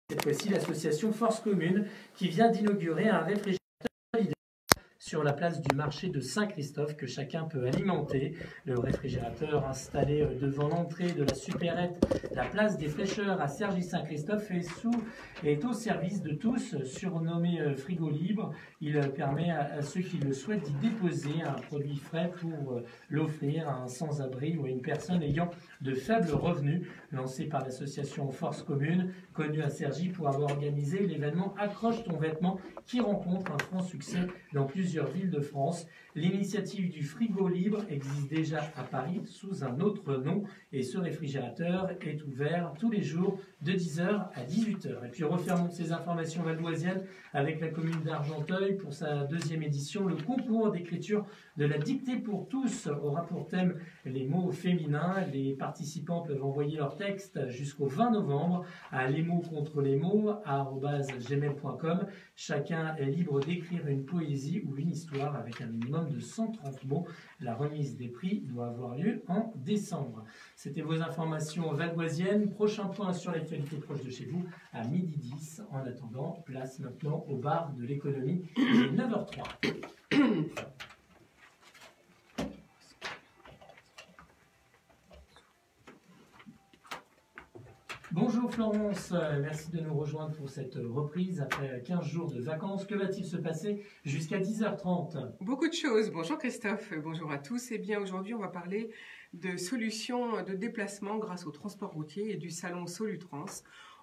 Cette fois-ci, l'association Force Commune qui vient d'inaugurer un réfrigérateur sur la place du marché de Saint-Christophe que chacun peut alimenter. Le réfrigérateur installé devant l'entrée de la supérette, la place des Flécheurs à Cergy-Saint-Christophe est au service de tous, surnommé frigo libre. Il permet à ceux qui le souhaitent d'y déposer un produit frais pour l'offrir à un sans-abri ou à une personne ayant de faibles revenus. Lancé par l'association Force Commune, connue à Cergy pour avoir organisé l'événement Accroche ton vêtement qui rencontre un franc succès dans plusieurs villes de France. L'initiative du frigo libre existe déjà à Paris sous un autre nom et ce réfrigérateur est ouvert tous les jours de 10h à 18h. Et puis refermons ces informations valdoisiennes avec la commune d'Argenteuil pour sa deuxième édition. Le concours d'écriture de la dictée pour tous aura pour thème les mots féminins. Les participants peuvent envoyer leur texte jusqu'au 20 novembre à lesmots-contre-les-mots@gmail.com. Chacun est libre d'écrire une poésie ou une histoire avec un minimum de 130 mots. La remise des prix doit avoir lieu en décembre. C'était vos informations valdoisiennes. Prochain point sur l'actualité proche de chez vous à 12h10. En attendant, place maintenant au bar de l'économie. Il est 9h03. Bonjour Florence, merci de nous rejoindre pour cette reprise après 15 jours de vacances. Que va-t-il se passer jusqu'à 10h30? Beaucoup de choses. Bonjour Christophe, bonjour à tous. Eh bien aujourd'hui on va parler de solutions de déplacement grâce au transport routier et du salon Solutrans.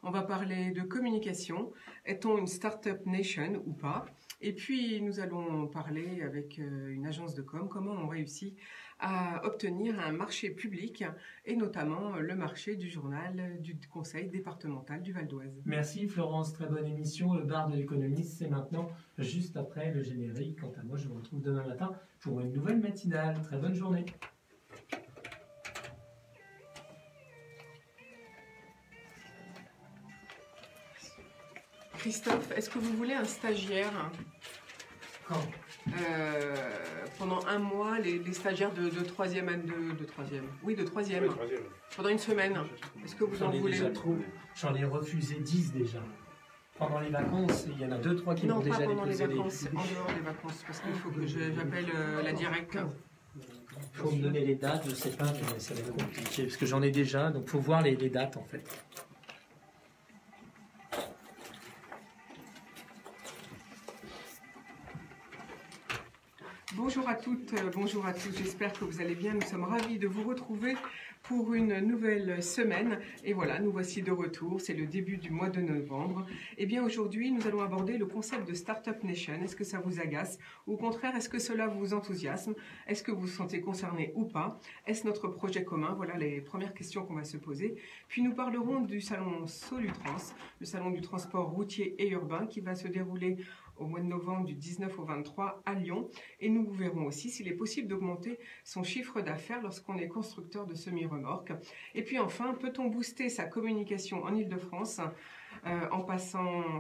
On va parler de communication. Est-on une Startup Nation ou pas? Et puis nous allons parler avec une agence de com comment on réussit à obtenir un marché public et notamment le marché du journal du conseil départemental du Val d'Oise. Merci Florence, très bonne émission. Le bar de l'économie, c'est maintenant juste après le générique. Quant à moi, je vous retrouve demain matin pour une nouvelle matinale. Très bonne journée. Christophe, est-ce que vous voulez un stagiaire? Quand? Pendant un mois, les stagiaires de troisième année, de troisième. Oui, de troisième. Oui, troisième. Pendant une semaine. Est-ce que vous en voulez? Déjà trop. J'en ai refusé 10 déjà. Pendant les vacances, il y en a 2-3 qui m'ont déjà déposé. Non, pas pendant les vacances, en dehors des vacances, parce qu'il faut que j'appelle la directe. Il faut me donner les dates, je ne sais pas, mais ça va être compliqué, parce que j'en ai déjà, donc il faut voir les dates en fait. Bonjour à toutes, bonjour à tous, j'espère que vous allez bien. Nous sommes ravis de vous retrouver pour une nouvelle semaine. Et voilà, nous voici de retour, c'est le début du mois de novembre. Et bien aujourd'hui, nous allons aborder le concept de Startup Nation. Est-ce que ça vous agace? Ou au contraire, est-ce que cela vous enthousiasme? Est-ce que vous vous sentez concerné ou pas? Est-ce notre projet commun? Voilà les premières questions qu'on va se poser. Puis nous parlerons du salon Solutrans, le salon du transport routier et urbain qui va se dérouler au mois de novembre du 19 au 23 à Lyon. Et nous verrons aussi s'il est possible d'augmenter son chiffre d'affaires lorsqu'on est constructeur de semi-remorques. Et puis enfin, peut-on booster sa communication en Île-de-France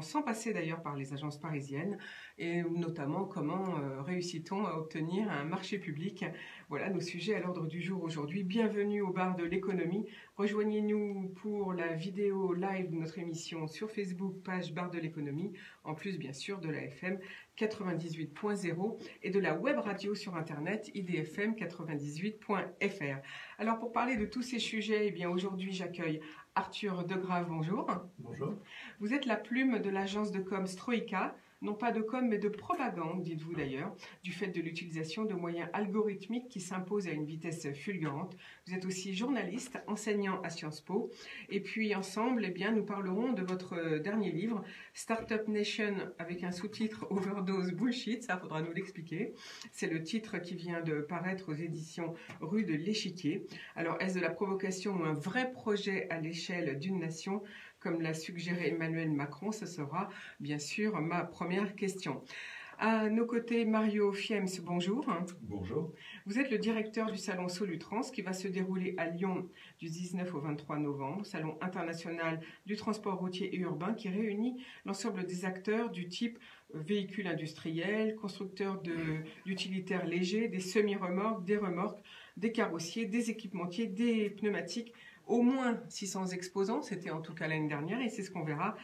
sans passer d'ailleurs par les agences parisiennes, et notamment comment réussit-on à obtenir un marché public? Voilà nos sujets à l'ordre du jour aujourd'hui. Bienvenue au bar de l'économie. Rejoignez-nous pour la vidéo live de notre émission sur Facebook, page bar de l'économie, en plus bien sûr de la FM 98.0 et de la web radio sur internet idfm98.fr. Alors pour parler de tous ces sujets, eh bien aujourd'hui j'accueille Arthur Degrave, bonjour. Bonjour. Vous êtes la plume de l'agence de com Stroïka, non pas de com mais de propagande, dites-vous d'ailleurs, du fait de l'utilisation de moyens algorithmiques qui s'imposent à une vitesse fulgurante. Vous êtes aussi journaliste, enseignant à Sciences Po. Et puis ensemble, eh bien, nous parlerons de votre dernier livre, Startup Nation, avec un sous-titre Overdose Bullshit, ça faudra nous l'expliquer. C'est le titre qui vient de paraître aux éditions Rue de l'Échiquier. Alors, est-ce de la provocation ou un vrai projet à l'échelle d'une nation ? Comme l'a suggéré Emmanuel Macron, ce sera bien sûr ma première question. À nos côtés, Mario Fiems, bonjour. Bonjour. Vous êtes le directeur du salon Solutrans qui va se dérouler à Lyon du 19 au 23 novembre, salon international du transport routier et urbain qui réunit l'ensemble des acteurs du type véhicules industriels, constructeurs d'utilitaires légers, des semi-remorques, des remorques, des carrossiers, des équipementiers, des pneumatiques. au moins 600 exposants, c'était en tout cas l'année dernière, et c'est ce qu'on verra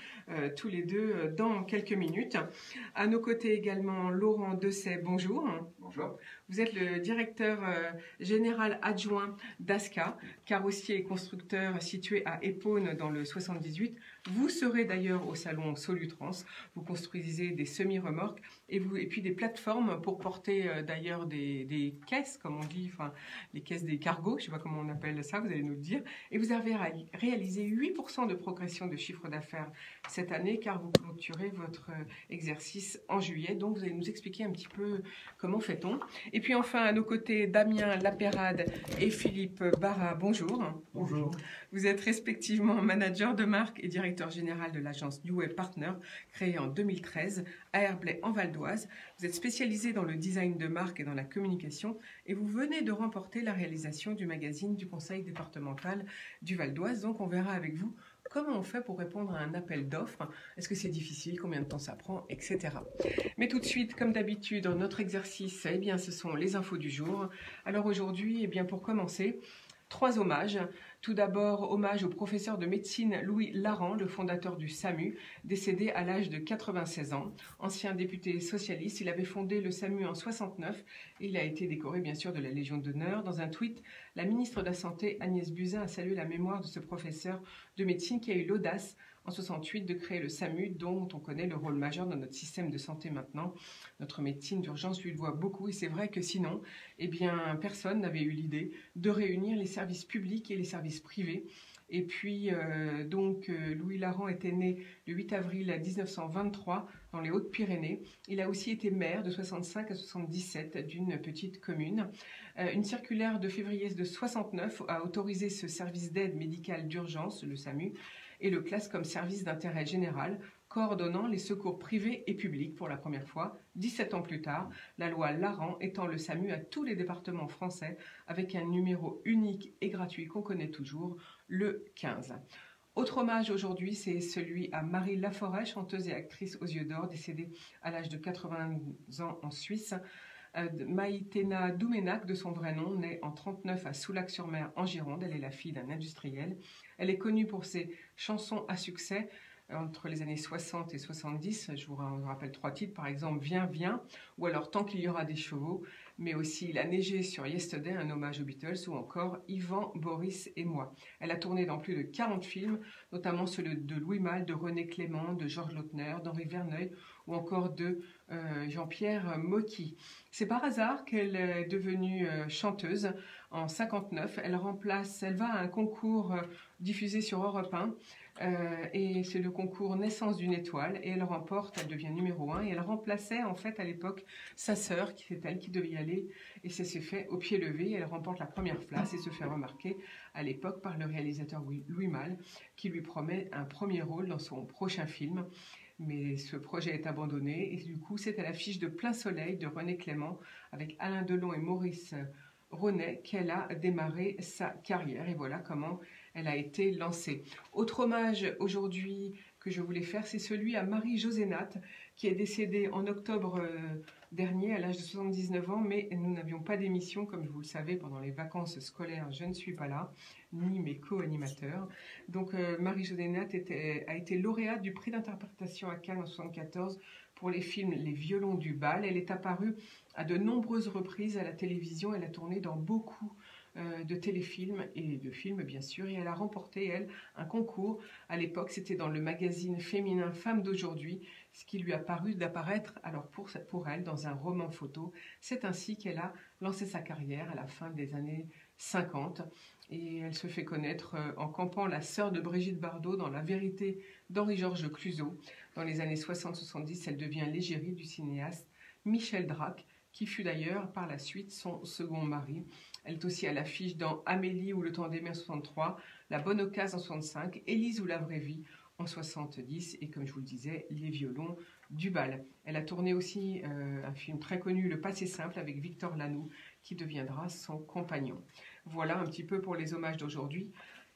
tous les deux dans quelques minutes. À nos côtés également, Laurent Dessay, bonjour. Bonjour. Vous êtes le directeur général adjoint d'ASCA, carrossier et constructeur situé à Épône dans le 78. Vous serez d'ailleurs au salon Solutrans. Vous construisez des semi-remorques et puis des plateformes pour porter d'ailleurs des caisses, comme on dit, enfin les caisses des cargos, je ne sais pas comment on appelle ça, vous allez nous le dire. Et vous avez réalisé 8% de progression de chiffre d'affaires cette année, car vous clôturez votre exercice en juillet. Donc vous allez nous expliquer un petit peu comment fait-on. Et puis enfin à nos côtés, Damien Lapérade et Philippe Barra, bonjour. Bonjour. Vous êtes respectivement manager de marque et directeur général de l'agence New Way Partner, créée en 2013 à Herblay en Val d'Oise. Vous êtes spécialisé dans le design de marque et dans la communication et vous venez de remporter la réalisation du magazine du conseil départemental du Val d'Oise. Donc on verra avec vous comment on fait pour répondre à un appel d'offres. Est-ce que c'est difficile? Combien de temps ça prend? Etc. Mais tout de suite, comme d'habitude, notre exercice, eh bien, ce sont les infos du jour. Alors aujourd'hui, eh bien, pour commencer, 3 hommages. Tout d'abord, hommage au professeur de médecine Louis Laran, le fondateur du SAMU, décédé à l'âge de 96 ans. Ancien député socialiste, il avait fondé le SAMU en 69 et il a été décoré bien sûr de la Légion d'honneur. Dans un tweet, la ministre de la Santé Agnès Buzyn a salué la mémoire de ce professeur de médecine qui a eu l'audace en 68 de créer le SAMU, dont on connaît le rôle majeur dans notre système de santé maintenant. Notre médecine d'urgence lui doit beaucoup et c'est vrai que sinon, eh bien, personne n'avait eu l'idée de réunir les services publics et les services privés. Et puis, Louis Laran était né le 8 avril 1923 dans les Hautes-Pyrénées. Il a aussi été maire de 65 à 77 d'une petite commune. Une circulaire de février de 69 a autorisé ce service d'aide médicale d'urgence, le SAMU, et le classe comme service d'intérêt général, coordonnant les secours privés et publics pour la première fois. 17 ans plus tard, la loi Laran étend le SAMU à tous les départements français avec un numéro unique et gratuit qu'on connaît toujours, le 15. Autre hommage aujourd'hui, c'est celui à Marie Laforêt, chanteuse et actrice aux yeux d'or, décédée à l'âge de 80 ans en Suisse. Maïtena Doumenac, de son vrai nom, née en 39 à Soulac-sur-Mer en Gironde. Elle est la fille d'un industriel. Elle est connue pour ses chansons à succès entre les années 60 et 70. Je vous rappelle 3 titres, par exemple Viens, viens, ou alors Tant qu'il y aura des chevaux, mais aussi Il a neigé sur Yesterday, un hommage aux Beatles, ou encore Yvan, Boris et moi. Elle a tourné dans plus de 40 films, notamment ceux de Louis Malle, de René Clément, de Georges Lautner, d'Henri Verneuil, ou encore de Jean-Pierre Mocky. C'est par hasard qu'elle est devenue chanteuse en 59. Elle va à un concours diffusé sur Europe 1 et c'est le concours Naissance d'une étoile et elle remporte, elle devient numéro 1 et elle remplaçait en fait à l'époque sa sœur, qui c'est elle qui devait y aller et ça s'est fait au pied levé. Elle remporte la première place et se fait remarquer à l'époque par le réalisateur Louis Malle qui lui promet un premier rôle dans son prochain film. Mais ce projet est abandonné et du coup c'est à l'affiche de Plein Soleil de René Clément avec Alain Delon et Maurice Ronet qu'elle a démarré sa carrière et voilà comment elle a été lancée. Autre hommage aujourd'hui que je voulais faire, c'est celui à Marie-Josée Nat qui est décédée en octobre dernier à l'âge de 79 ans, mais nous n'avions pas d'émission, comme vous le savez, pendant les vacances scolaires, je ne suis pas là, ni mes co-animateurs. Donc Marie-Josée Nat a été lauréate du prix d'interprétation à Cannes en 1974 pour les films Les Violons du bal. Elle est apparue à de nombreuses reprises à la télévision, elle a tourné dans beaucoup de téléfilms et de films bien sûr, et elle a remporté, elle, un concours. À l'époque, c'était dans le magazine féminin Femmes d'aujourd'hui, ce qui lui a paru d'apparaître alors pour elle dans un roman photo. C'est ainsi qu'elle a lancé sa carrière à la fin des années 50 et elle se fait connaître en campant la sœur de Brigitte Bardot dans La vérité d'Henri-Georges Clouzot. Dans les années 60-70, elle devient l'égérie du cinéaste Michel Drac, qui fut d'ailleurs par la suite son second mari. Elle est aussi à l'affiche dans Amélie ou Le temps d'aimer en 63, La bonne occasion en 65, Élise ou La vraie vie en 70 et comme je vous le disais, Les violons du bal. Elle a tourné aussi un film très connu, Le passé simple, avec Victor Lanoux, qui deviendra son compagnon. Voilà un petit peu pour les hommages d'aujourd'hui.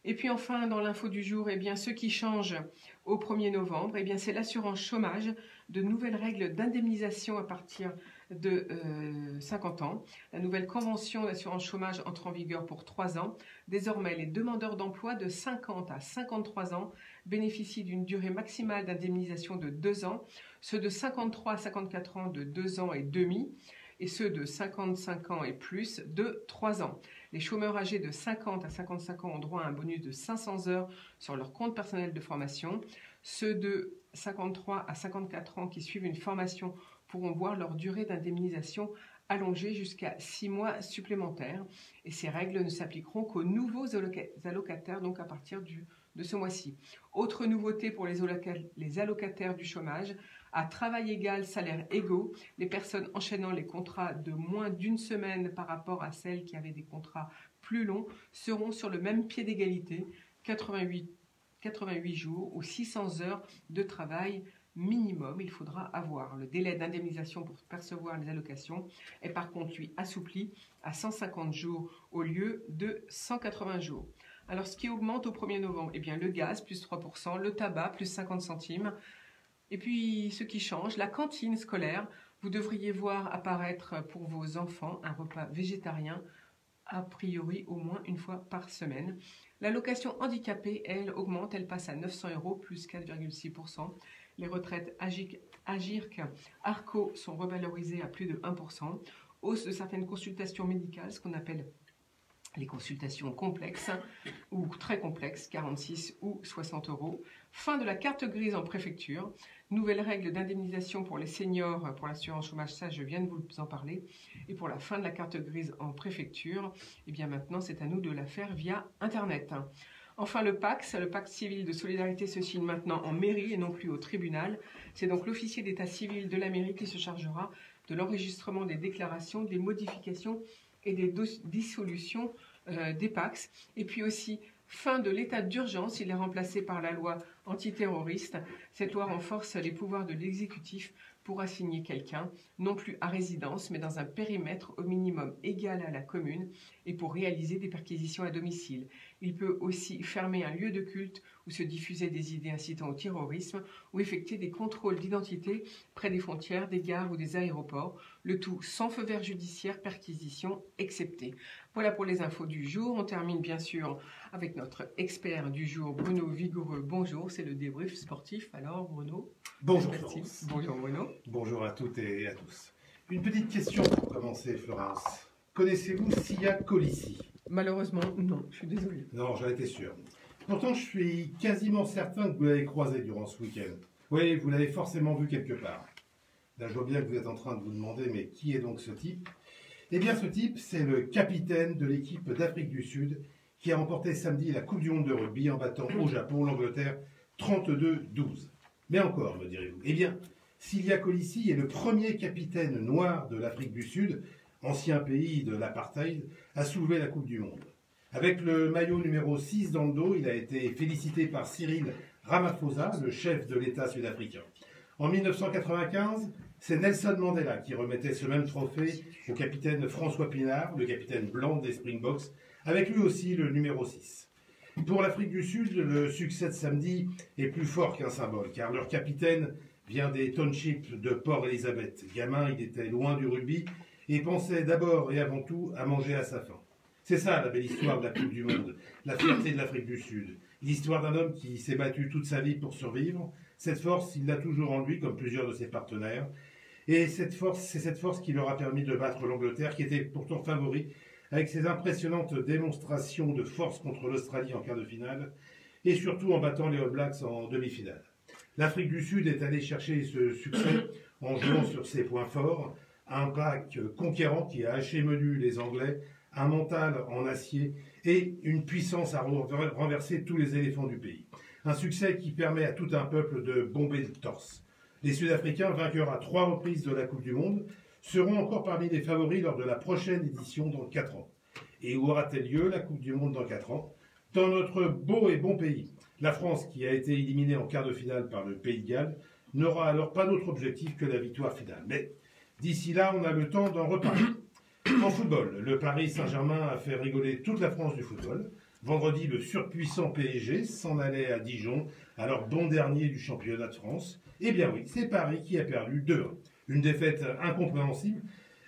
Et puis enfin, dans l'info du jour, eh bien, ce qui change au 1er novembre, eh bien, c'est l'assurance chômage, de nouvelles règles d'indemnisation à partir de 50 ans. La nouvelle convention d'assurance chômage entre en vigueur pour 3 ans. Désormais, les demandeurs d'emploi de 50 à 53 ans bénéficient d'une durée maximale d'indemnisation de 2 ans, ceux de 53 à 54 ans de 2 ans et demi, et ceux de 55 ans et plus de 3 ans. Les chômeurs âgés de 50 à 55 ans ont droit à un bonus de 500 heures sur leur compte personnel de formation. Ceux de 53 à 54 ans qui suivent une formation pourront voir leur durée d'indemnisation allongée jusqu'à 6 mois supplémentaires. Et ces règles ne s'appliqueront qu'aux nouveaux allocataires, donc à partir de ce mois-ci. Autre nouveauté pour les allocataires du chômage, à travail égal, salaire égaux, les personnes enchaînant les contrats de moins d'une semaine par rapport à celles qui avaient des contrats plus longs seront sur le même pied d'égalité, 88 jours ou 600 heures de travail minimum. Il faudra avoir. Le délai d'indemnisation pour percevoir les allocations est par contre lui assoupli à 150 jours au lieu de 180 jours. Alors ce qui augmente au 1er novembre, eh bien le gaz plus 3%, le tabac plus 50 centimes. Et puis, ce qui change, la cantine scolaire, vous devriez voir apparaître pour vos enfants un repas végétarien, a priori au moins une fois par semaine. L'allocation handicapée, elle, augmente, elle passe à 900 € plus 4,6%. Les retraites AGIRC, ARCO sont revalorisées à plus de 1%. Hausse de certaines consultations médicales, ce qu'on appelle les consultations complexes ou très complexes, 46 ou 60 €. Fin de la carte grise en préfecture. Nouvelles règles d'indemnisation pour les seniors pour l'assurance chômage, ça je viens de vous en parler. Et pour la fin de la carte grise en préfecture, eh bien maintenant c'est à nous de la faire via Internet. Enfin le pacte civil de solidarité se signe maintenant en mairie et non plus au tribunal. C'est donc l'officier d'état civil de la mairie qui se chargera de l'enregistrement des déclarations, des modifications et des dissolutions des PACS. Et puis aussi, fin de l'état d'urgence, il est remplacé par la loi antiterroriste. Cette loi renforce les pouvoirs de l'exécutif pour assigner quelqu'un, non plus à résidence, mais dans un périmètre au minimum égal à la commune, et pour réaliser des perquisitions à domicile. Il peut aussi fermer un lieu de culte où se diffusaient des idées incitant au terrorisme, ou effectuer des contrôles d'identité près des frontières, des gares ou des aéroports, le tout sans feu vert judiciaire, perquisition exceptée. Voilà pour les infos du jour. On termine bien sûr avec notre expert du jour, Bruno Vigoureux. Bonjour, c'est le débrief sportif. Alors Bruno. Bonjour Florence. Bonjour Bruno. Bonjour à toutes et à tous. Une petite question pour commencer Florence. Connaissez-vous Sia Colissi? Malheureusement, non, je suis désolé. Non, j'en étais sûr. Pourtant, je suis quasiment certain que vous l'avez croisé durant ce week-end. Oui, vous l'avez forcément vu quelque part. Là, je vois bien que vous êtes en train de vous demander, mais qui est donc ce type? Eh bien, ce type, c'est le capitaine de l'équipe d'Afrique du Sud qui a remporté samedi la Coupe du Monde de rugby en battant au Japon l'Angleterre 32-12. Mais encore, me direz-vous. Eh bien, Sia Colissi est le premier capitaine noir de l'Afrique du Sud, ancien pays de l'apartheid, à soulever la Coupe du Monde. Avec le maillot numéro 6 dans le dos, il a été félicité par Cyril Ramaphosa, le chef de l'État sud-africain. En 1995, c'est Nelson Mandela qui remettait ce même trophée au capitaine François Pienaar, le capitaine blanc des Springboks, avec lui aussi le numéro 6. Pour l'Afrique du Sud, le succès de samedi est plus fort qu'un symbole, car leur capitaine vient des townships de Port Elizabeth. Gamin, il était loin du rugby et pensait d'abord et avant tout à manger à sa faim. C'est ça la belle histoire de la Coupe du Monde, la fierté de l'Afrique du Sud. L'histoire d'un homme qui s'est battu toute sa vie pour survivre. Cette force, il l'a toujours en lui, comme plusieurs de ses partenaires. Et c'est cette force qui leur a permis de battre l'Angleterre, qui était pourtant favori, avec ses impressionnantes démonstrations de force contre l'Australie en quart de finale, et surtout en battant les All Blacks en demi-finale. L'Afrique du Sud est allée chercher ce succès en jouant sur ses points forts, un pack conquérant qui a haché menu les Anglais, un mental en acier et une puissance à renverser tous les éléphants du pays. Un succès qui permet à tout un peuple de bomber le torse. Les Sud-Africains, vainqueurs à 3 reprises de la Coupe du Monde, seront encore parmi les favoris lors de la prochaine édition dans 4 ans. Et où aura-t-elle lieu, la Coupe du Monde dans 4 ans? Dans notre beau et bon pays. La France, qui a été éliminée en quart de finale par le Pays de Galles, n'aura alors pas d'autre objectif que la victoire finale. Mais d'ici là, on a le temps d'en reparler. En football, le Paris Saint-Germain a fait rigoler toute la France du football. Vendredi, le surpuissant PSG s'en allait à Dijon, alors bon dernier du championnat de France. Eh bien oui, c'est Paris qui a perdu 2-1. Une défaite incompréhensible,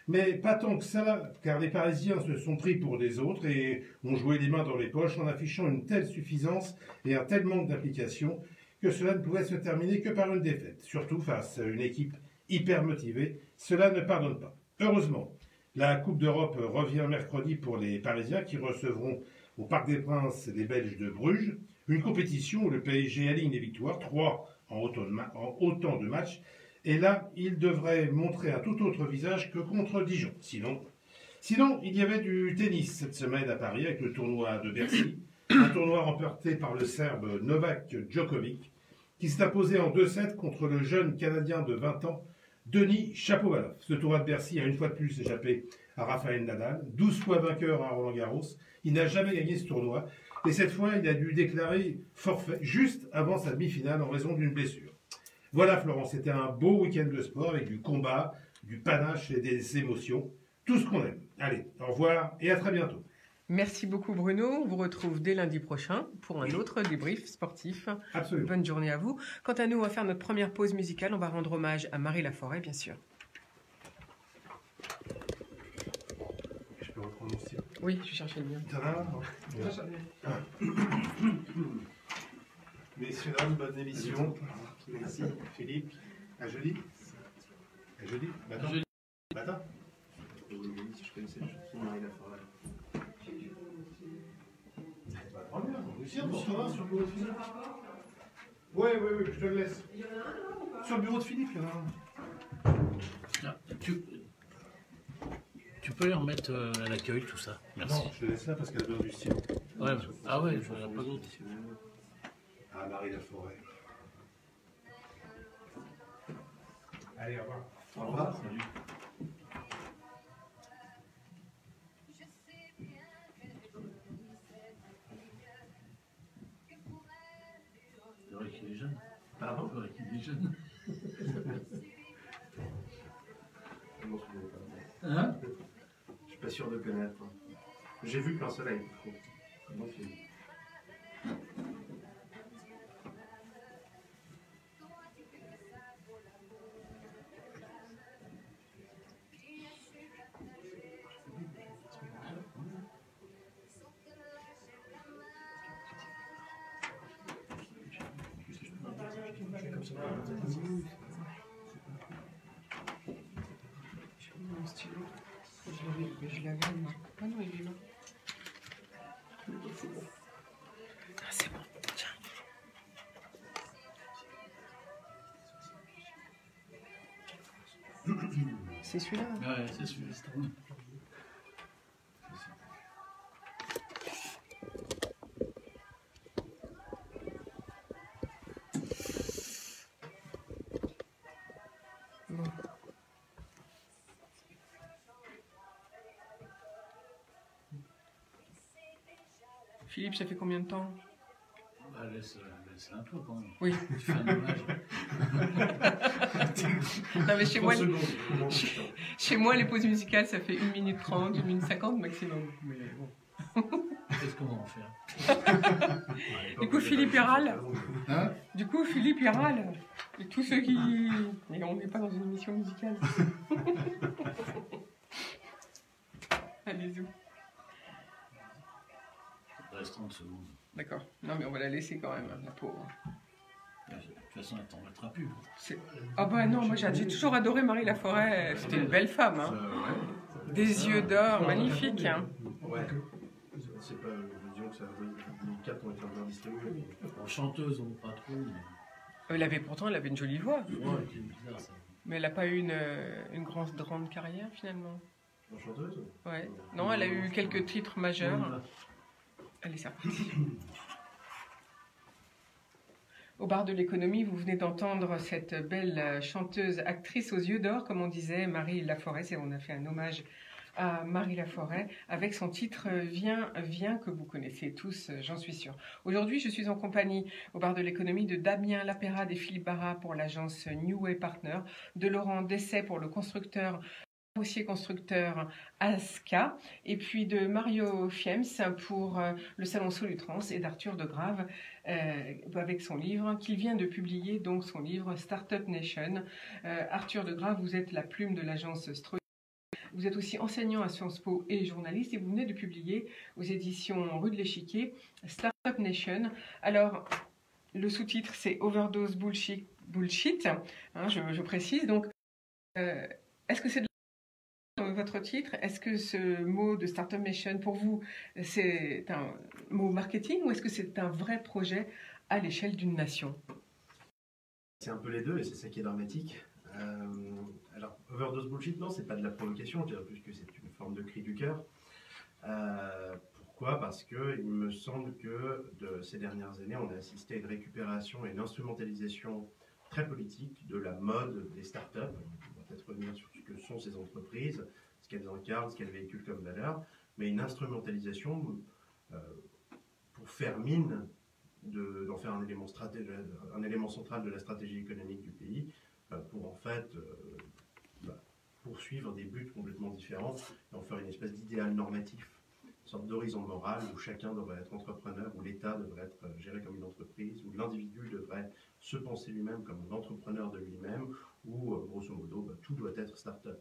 mais pas tant que ça, car les Parisiens se sont pris pour des autres et ont joué les mains dans les poches en affichant une telle suffisance et un tel manque d'application que cela ne pouvait se terminer que par une défaite. Surtout face à une équipe hyper motivée, cela ne pardonne pas. Heureusement, la Coupe d'Europe revient mercredi pour les Parisiens qui recevront au Parc des Princes les Belges de Bruges, une compétition où le PSG aligne les victoires, 3 en autant de matchs, et là, il devrait montrer un tout autre visage que contre Dijon. Sinon, il y avait du tennis cette semaine à Paris avec le tournoi de Bercy, un tournoi remporté par le Serbe Novak Djokovic, qui s'est imposé en 2-7 contre le jeune Canadien de 20 ans, Denis Shapovalov. Ce tournoi de Bercy a une fois de plus échappé à Rafael Nadal, 12 fois vainqueur à Roland-Garros. Il n'a jamais gagné ce tournoi, et cette fois, il a dû déclarer forfait juste avant sa demi-finale en raison d'une blessure. Voilà Florence, c'était un beau week-end de sport avec du combat, du panache et des émotions. Tout ce qu'on aime. Allez, au revoir et à très bientôt. Merci beaucoup Bruno. On vous retrouve dès lundi prochain pour un autre débrief sportif. Absolument. Bonne journée à vous. Quant à nous, on va faire notre première pause musicale. On va rendre hommage à Marie Laforêt, bien sûr. Je peux reprendre mon stylo. Oui, je cherchais le mien. T'en as un? Messieurs, dames, bonne émission. Merci. Philippe. À jeudi. À jeudi. Matin. Matin. Je connaissais la chanson Marie Laforêt. Tant mieux. Lucien, pour toi, sur le bureau de Philippe. Oui, je te le laisse. Sur le bureau de Philippe, il y en a un. Ah, tu peux les remettre à l'accueil, tout ça. Merci. Non, je te laisse là parce qu'elle a besoin du stylo. Ouais, ah ouais, je n'en ai pas d'autre. Ah, Marie Laforêt. Allez, au revoir. Au revoir. Salut. C'est vrai qu'il est jeune. Pardon? C'est vrai qu'il est jeune. Hein? Je suis pas sûr de connaître. J'ai vu Plein Soleil. Bon film. Mon stylo. Je l'avais, moi. Ah non, il est là. Ah, c'est bon. Tiens. C'est celui-là. Ouais, c'est celui-là. C'est bon. Bon. Philippe, ça fait combien de temps? Bah, laisse un peu quand même. Oui. Tu fais un hommage. Non, mais Secondes. chez moi, les pauses musicales, ça fait 1 minute 30, 1 minute 50 maximum. Mais bon. Qu'est-ce qu'on va en faire? Du coup, Philippe il râle. Hein? Du coup, Philippe il râle. Et tous ceux qui... Et on n'est pas dans une émission musicale. Allez-y. Il reste 30 secondes. D'accord. Non, mais on va la laisser quand même, la pauvre. De toute façon, elle t'en mettra plus. Ah bah non, moi j'ai toujours adoré Marie Laforêt. C'était une belle femme. Hein. Des yeux d'or, magnifiques. Hein. Ouais. C'est pas. Disons que ça. Les 4 ont été bien distribués. En chanteuse, on pas trop. Mais... Pourtant, elle avait une jolie voix. Ouais, c'est bizarre ça. Mais elle n'a pas eu une grande carrière finalement. En chanteuse? Ouais. Non, elle a eu quelques titres majeurs. Allez, c'est reparti. Au bar de l'économie, vous venez d'entendre cette belle chanteuse, actrice aux yeux d'or, comme on disait, Marie Laforêt. Et on a fait un hommage à Marie Laforêt avec son titre Viens, viens, que vous connaissez tous, j'en suis sûre. Aujourd'hui, je suis en compagnie au bar de l'économie de Damien Lapérade et Philippe Barra pour l'agence New Way Partner, de Laurent Dessay pour le constructeur Aussi constructeur ASCA, et puis de Mario Fiems pour le Salon Solutrans et d'Arthur de Grave avec son livre qu'il vient de publier, donc son livre Startup Nation. Arthur de Grave, vous êtes la plume de l'agence Stroh. Vous êtes aussi enseignant à Sciences Po et journaliste et vous venez de publier aux éditions Rue de l'Échiquier Startup Nation. Alors, le sous-titre c'est Overdose Bullshit, hein, je précise. Donc, est-ce que c'est de votre titre? Est-ce que ce mot de Startup Nation, pour vous, c'est un mot marketing ou est-ce que c'est un vrai projet à l'échelle d'une nation? C'est un peu les deux et c'est ça qui est dramatique. Alors, Overdose Bullshit, non, c'est pas de la provocation, je dirais plus que c'est une forme de cri du cœur. Pourquoi? Parce qu'il me semble que ces dernières années, on a assisté à une récupération et une instrumentalisation très politique de la mode des startups. On va peut-être revenir sur ce que sont ces entreprises, ce qu'elles incarnent, ce qu'elles véhiculent comme valeur, mais une instrumentalisation pour faire mine d'en faire un élément central de la stratégie économique du pays, pour en fait poursuivre des buts complètement différents et en faire une espèce d'idéal normatif, une sorte d'horizon moral où chacun devrait être entrepreneur, où l'État devrait être géré comme une entreprise, où l'individu devrait se penser lui-même comme un entrepreneur de lui-même, où grosso modo tout doit être start-up.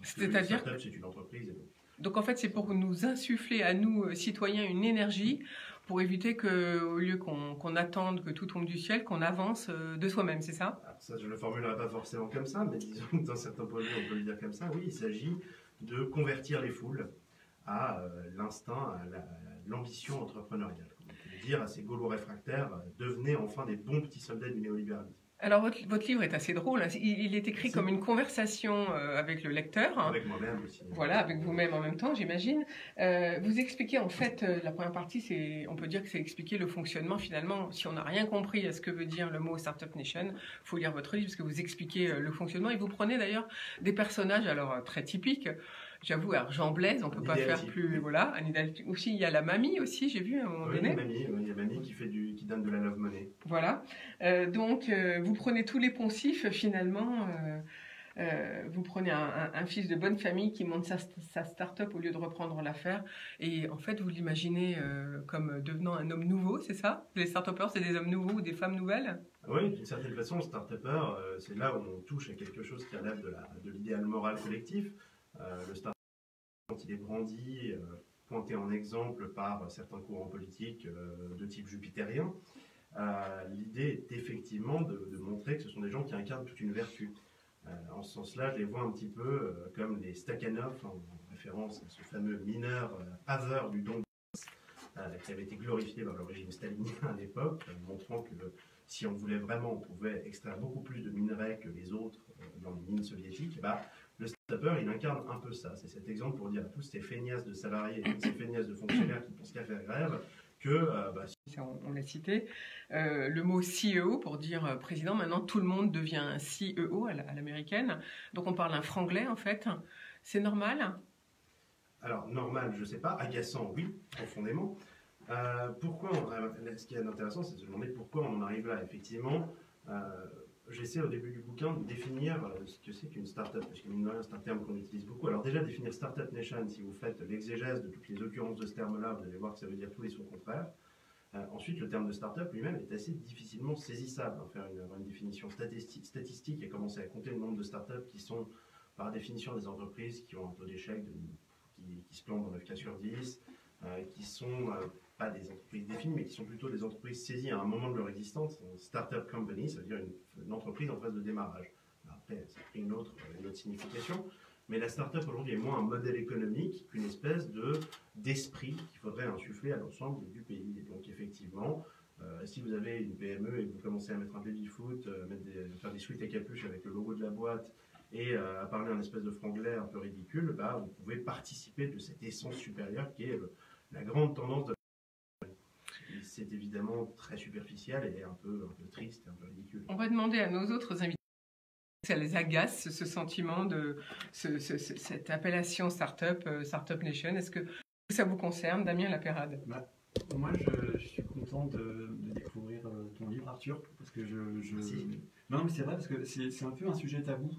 C'est-à-dire start-up, c'est une entreprise. Donc en fait, c'est pour nous insuffler à nous, citoyens, une énergie pour éviter qu'au lieu qu'on attende que tout tombe du ciel, qu'on avance de soi-même, c'est ça? Alors ça, je ne le formulerai pas forcément comme ça, mais disons que dans certains points de vue, on peut le dire comme ça. Oui, il s'agit de convertir les foules à l'instinct, à l'ambition entrepreneuriale. Comme on peut le dire à ces Gaulois réfractaires, devenez enfin des bons petits soldats du néolibéralisme. Alors, votre livre est assez drôle. Il est écrit comme une conversation avec le lecteur. Avec moi-même aussi. Voilà, avec vous-même en même temps, j'imagine. Vous expliquez, en fait, la première partie, on peut dire que c'est expliquer le fonctionnement. Finalement, si on n'a rien compris à ce que veut dire le mot Startup Nation, il faut lire votre livre parce que vous expliquez le fonctionnement. Et vous prenez d'ailleurs des personnages, alors très typiques. J'avoue, alors Jean Blaise, on ne peut pas faire plus. Voilà, aussi, il y a la mamie aussi, j'ai vu à un moment donné. Il y a mamie qui donne de la love money. Voilà. Donc, vous prenez tous les poncifs, finalement. Vous prenez un fils de bonne famille qui monte sa start-up au lieu de reprendre l'affaire. Et en fait, vous l'imaginez comme devenant un homme nouveau, c'est ça? Les start-upers, c'est des hommes nouveaux ou des femmes nouvelles? Oui, d'une certaine façon, le start-upper, c'est là où on touche à quelque chose qui relève de l'idéal moral collectif. Le start-up, quand il est brandi, pointé en exemple par certains courants politiques de type jupitérien, l'idée est effectivement de montrer que ce sont des gens qui incarnent toute une vertu. En ce sens-là, je les vois un petit peu comme les Stakhanov, en référence à ce fameux mineur haveur du Donbass, qui avait été glorifié par le régime stalinien à l'époque, montrant que si on voulait vraiment, on pouvait extraire beaucoup plus de minerais que les autres dans les mines soviétiques. Le start-upper, il incarne un peu ça. C'est cet exemple pour dire à tous ces feignasses de salariés, toutes ces feignasses de fonctionnaires qui pensent qu'à faire grève, que... on l'a cité. Le mot CEO pour dire président, maintenant tout le monde devient CEO à l'américaine. Donc on parle un franglais en fait. C'est normal? Alors normal, je ne sais pas. Agaçant, oui, profondément. Ce qui est intéressant, c'est de se demander pourquoi on en arrive là. Effectivement, j'essaie au début du bouquin de définir ce que c'est qu'une start-up, parce que mine de rien, c'est un terme qu'on utilise beaucoup. Alors déjà, définir Startup Nation, si vous faites l'exégèse de toutes les occurrences de ce terme-là, vous allez voir que ça veut dire tous et son contraire. Ensuite, le terme de start-up lui-même est assez difficilement saisissable. Faire une définition statistique et commencer à compter le nombre de start-up qui sont, par définition, des entreprises qui ont un taux d'échec qui se plantent dans 9 cas sur 10, qui sont pas des entreprises définies, mais qui sont plutôt des entreprises saisies à un moment de leur existence. Start-up company, ça veut dire une entreprise en phase de démarrage. Après, ça a pris une autre signification. Mais la start-up aujourd'hui est moins un modèle économique qu'une espèce d'esprit qu'il faudrait insuffler à l'ensemble du pays. Et donc effectivement, si vous avez une PME et que vous commencez à mettre un baby-foot, faire des sweats à capuche avec le logo de la boîte et à parler un espèce de franglais un peu ridicule, vous pouvez participer de cette essence supérieure qui est la grande tendance de c'est évidemment très superficiel et un peu triste et un peu ridicule. On va demander à nos autres invités si ça les agace, ce sentiment de cette appellation Startup Nation. Est-ce que ça vous concerne, Damien Lapérade? Moi, je suis content de découvrir ton livre, Arthur, parce que Merci. Non, mais c'est vrai, parce que c'est un peu un sujet tabou.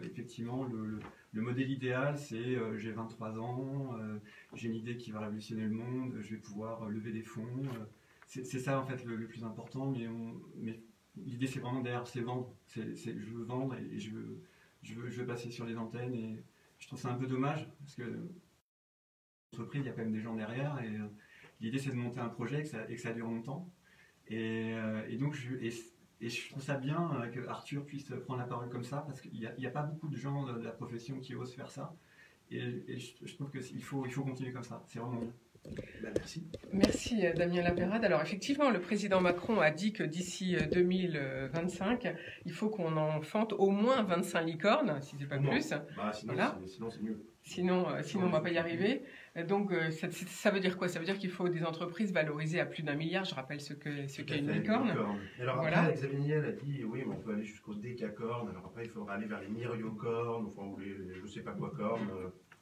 Effectivement, le modèle idéal, c'est j'ai 23 ans, j'ai une idée qui va révolutionner le monde, je vais pouvoir lever des fonds. C'est ça en fait le plus important, mais l'idée c'est vraiment derrière, c'est vendre. Je veux vendre et je veux passer sur les antennes et je trouve ça un peu dommage parce que l'entreprise, il y a quand même des gens derrière et l'idée c'est de monter un projet et que ça dure longtemps. Et donc je trouve ça bien que Arthur puisse prendre la parole comme ça parce qu'il n'y a pas beaucoup de gens de la profession qui osent faire ça. Et je trouve qu'il faut continuer comme ça. C'est vraiment bien. Merci. Merci Damien Lapérade. Alors effectivement, le président Macron a dit que d'ici 2025, il faut qu'on enfante au moins 25 licornes, si c'est pas plus. Sinon, Voilà. sinon c'est mieux. Sinon on ne va pas y arriver. Donc ça veut dire quoi? Ça veut dire qu'il faut des entreprises valorisées à plus d'1 milliard. Je rappelle ce qu'est une licorne. Et alors Voilà. après, Xavier Niel a dit oui, mais on peut aller jusqu'au décacorne. Alors après, il faudra aller vers les myriocornes, enfin, ou les je sais pas quoi cornes.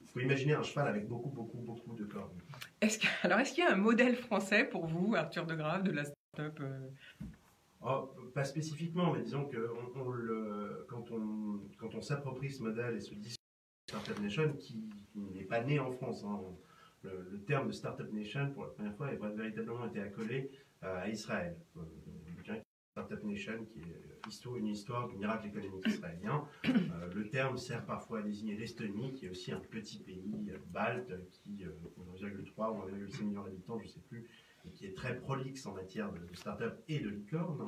Il faut imaginer un cheval avec beaucoup de cornes. Est-ce qu'il y a un modèle français pour vous, Arthur de Grave, de la start-up Pas spécifiquement, mais disons que quand on s'approprie ce modèle et ce discours de Startup Nation qui n'est pas né en France, hein, le terme de Startup Nation, pour la première fois, a véritablement été accolé à Israël. Startup Nation, qui est une histoire du miracle économique israélien. Le terme sert parfois à désigner l'Estonie, qui est aussi un petit pays balte, qui a 1,3 ou 1,6 million d'habitants, je ne sais plus, et qui est très prolixe en matière de start-up et de licorne.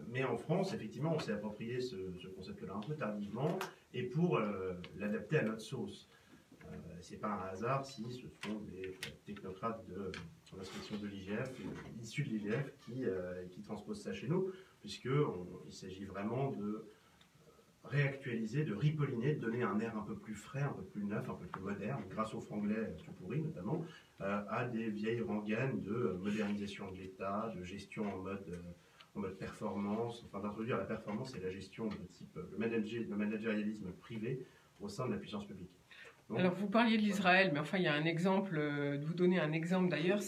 Mais en France, effectivement, on s'est approprié ce concept-là un peu tardivement, et pour l'adapter à notre sauce. C'est pas un hasard si ce sont des technocrates de l'inspection de l'IGF, issus de l'IGF, qui transposent ça chez nous, puisqu'il s'agit vraiment de réactualiser, de ripolliner, de donner un air un peu plus frais, un peu plus neuf, un peu plus moderne, grâce aux franglais tout pourris notamment, à des vieilles rengaines de modernisation de l'État, de gestion en mode performance, enfin d'introduire la performance et la gestion de type le managérialisme privé au sein de la puissance publique. Alors, vous parliez de l'Israël, mais enfin, il y a un exemple, de vous donner un exemple d'ailleurs,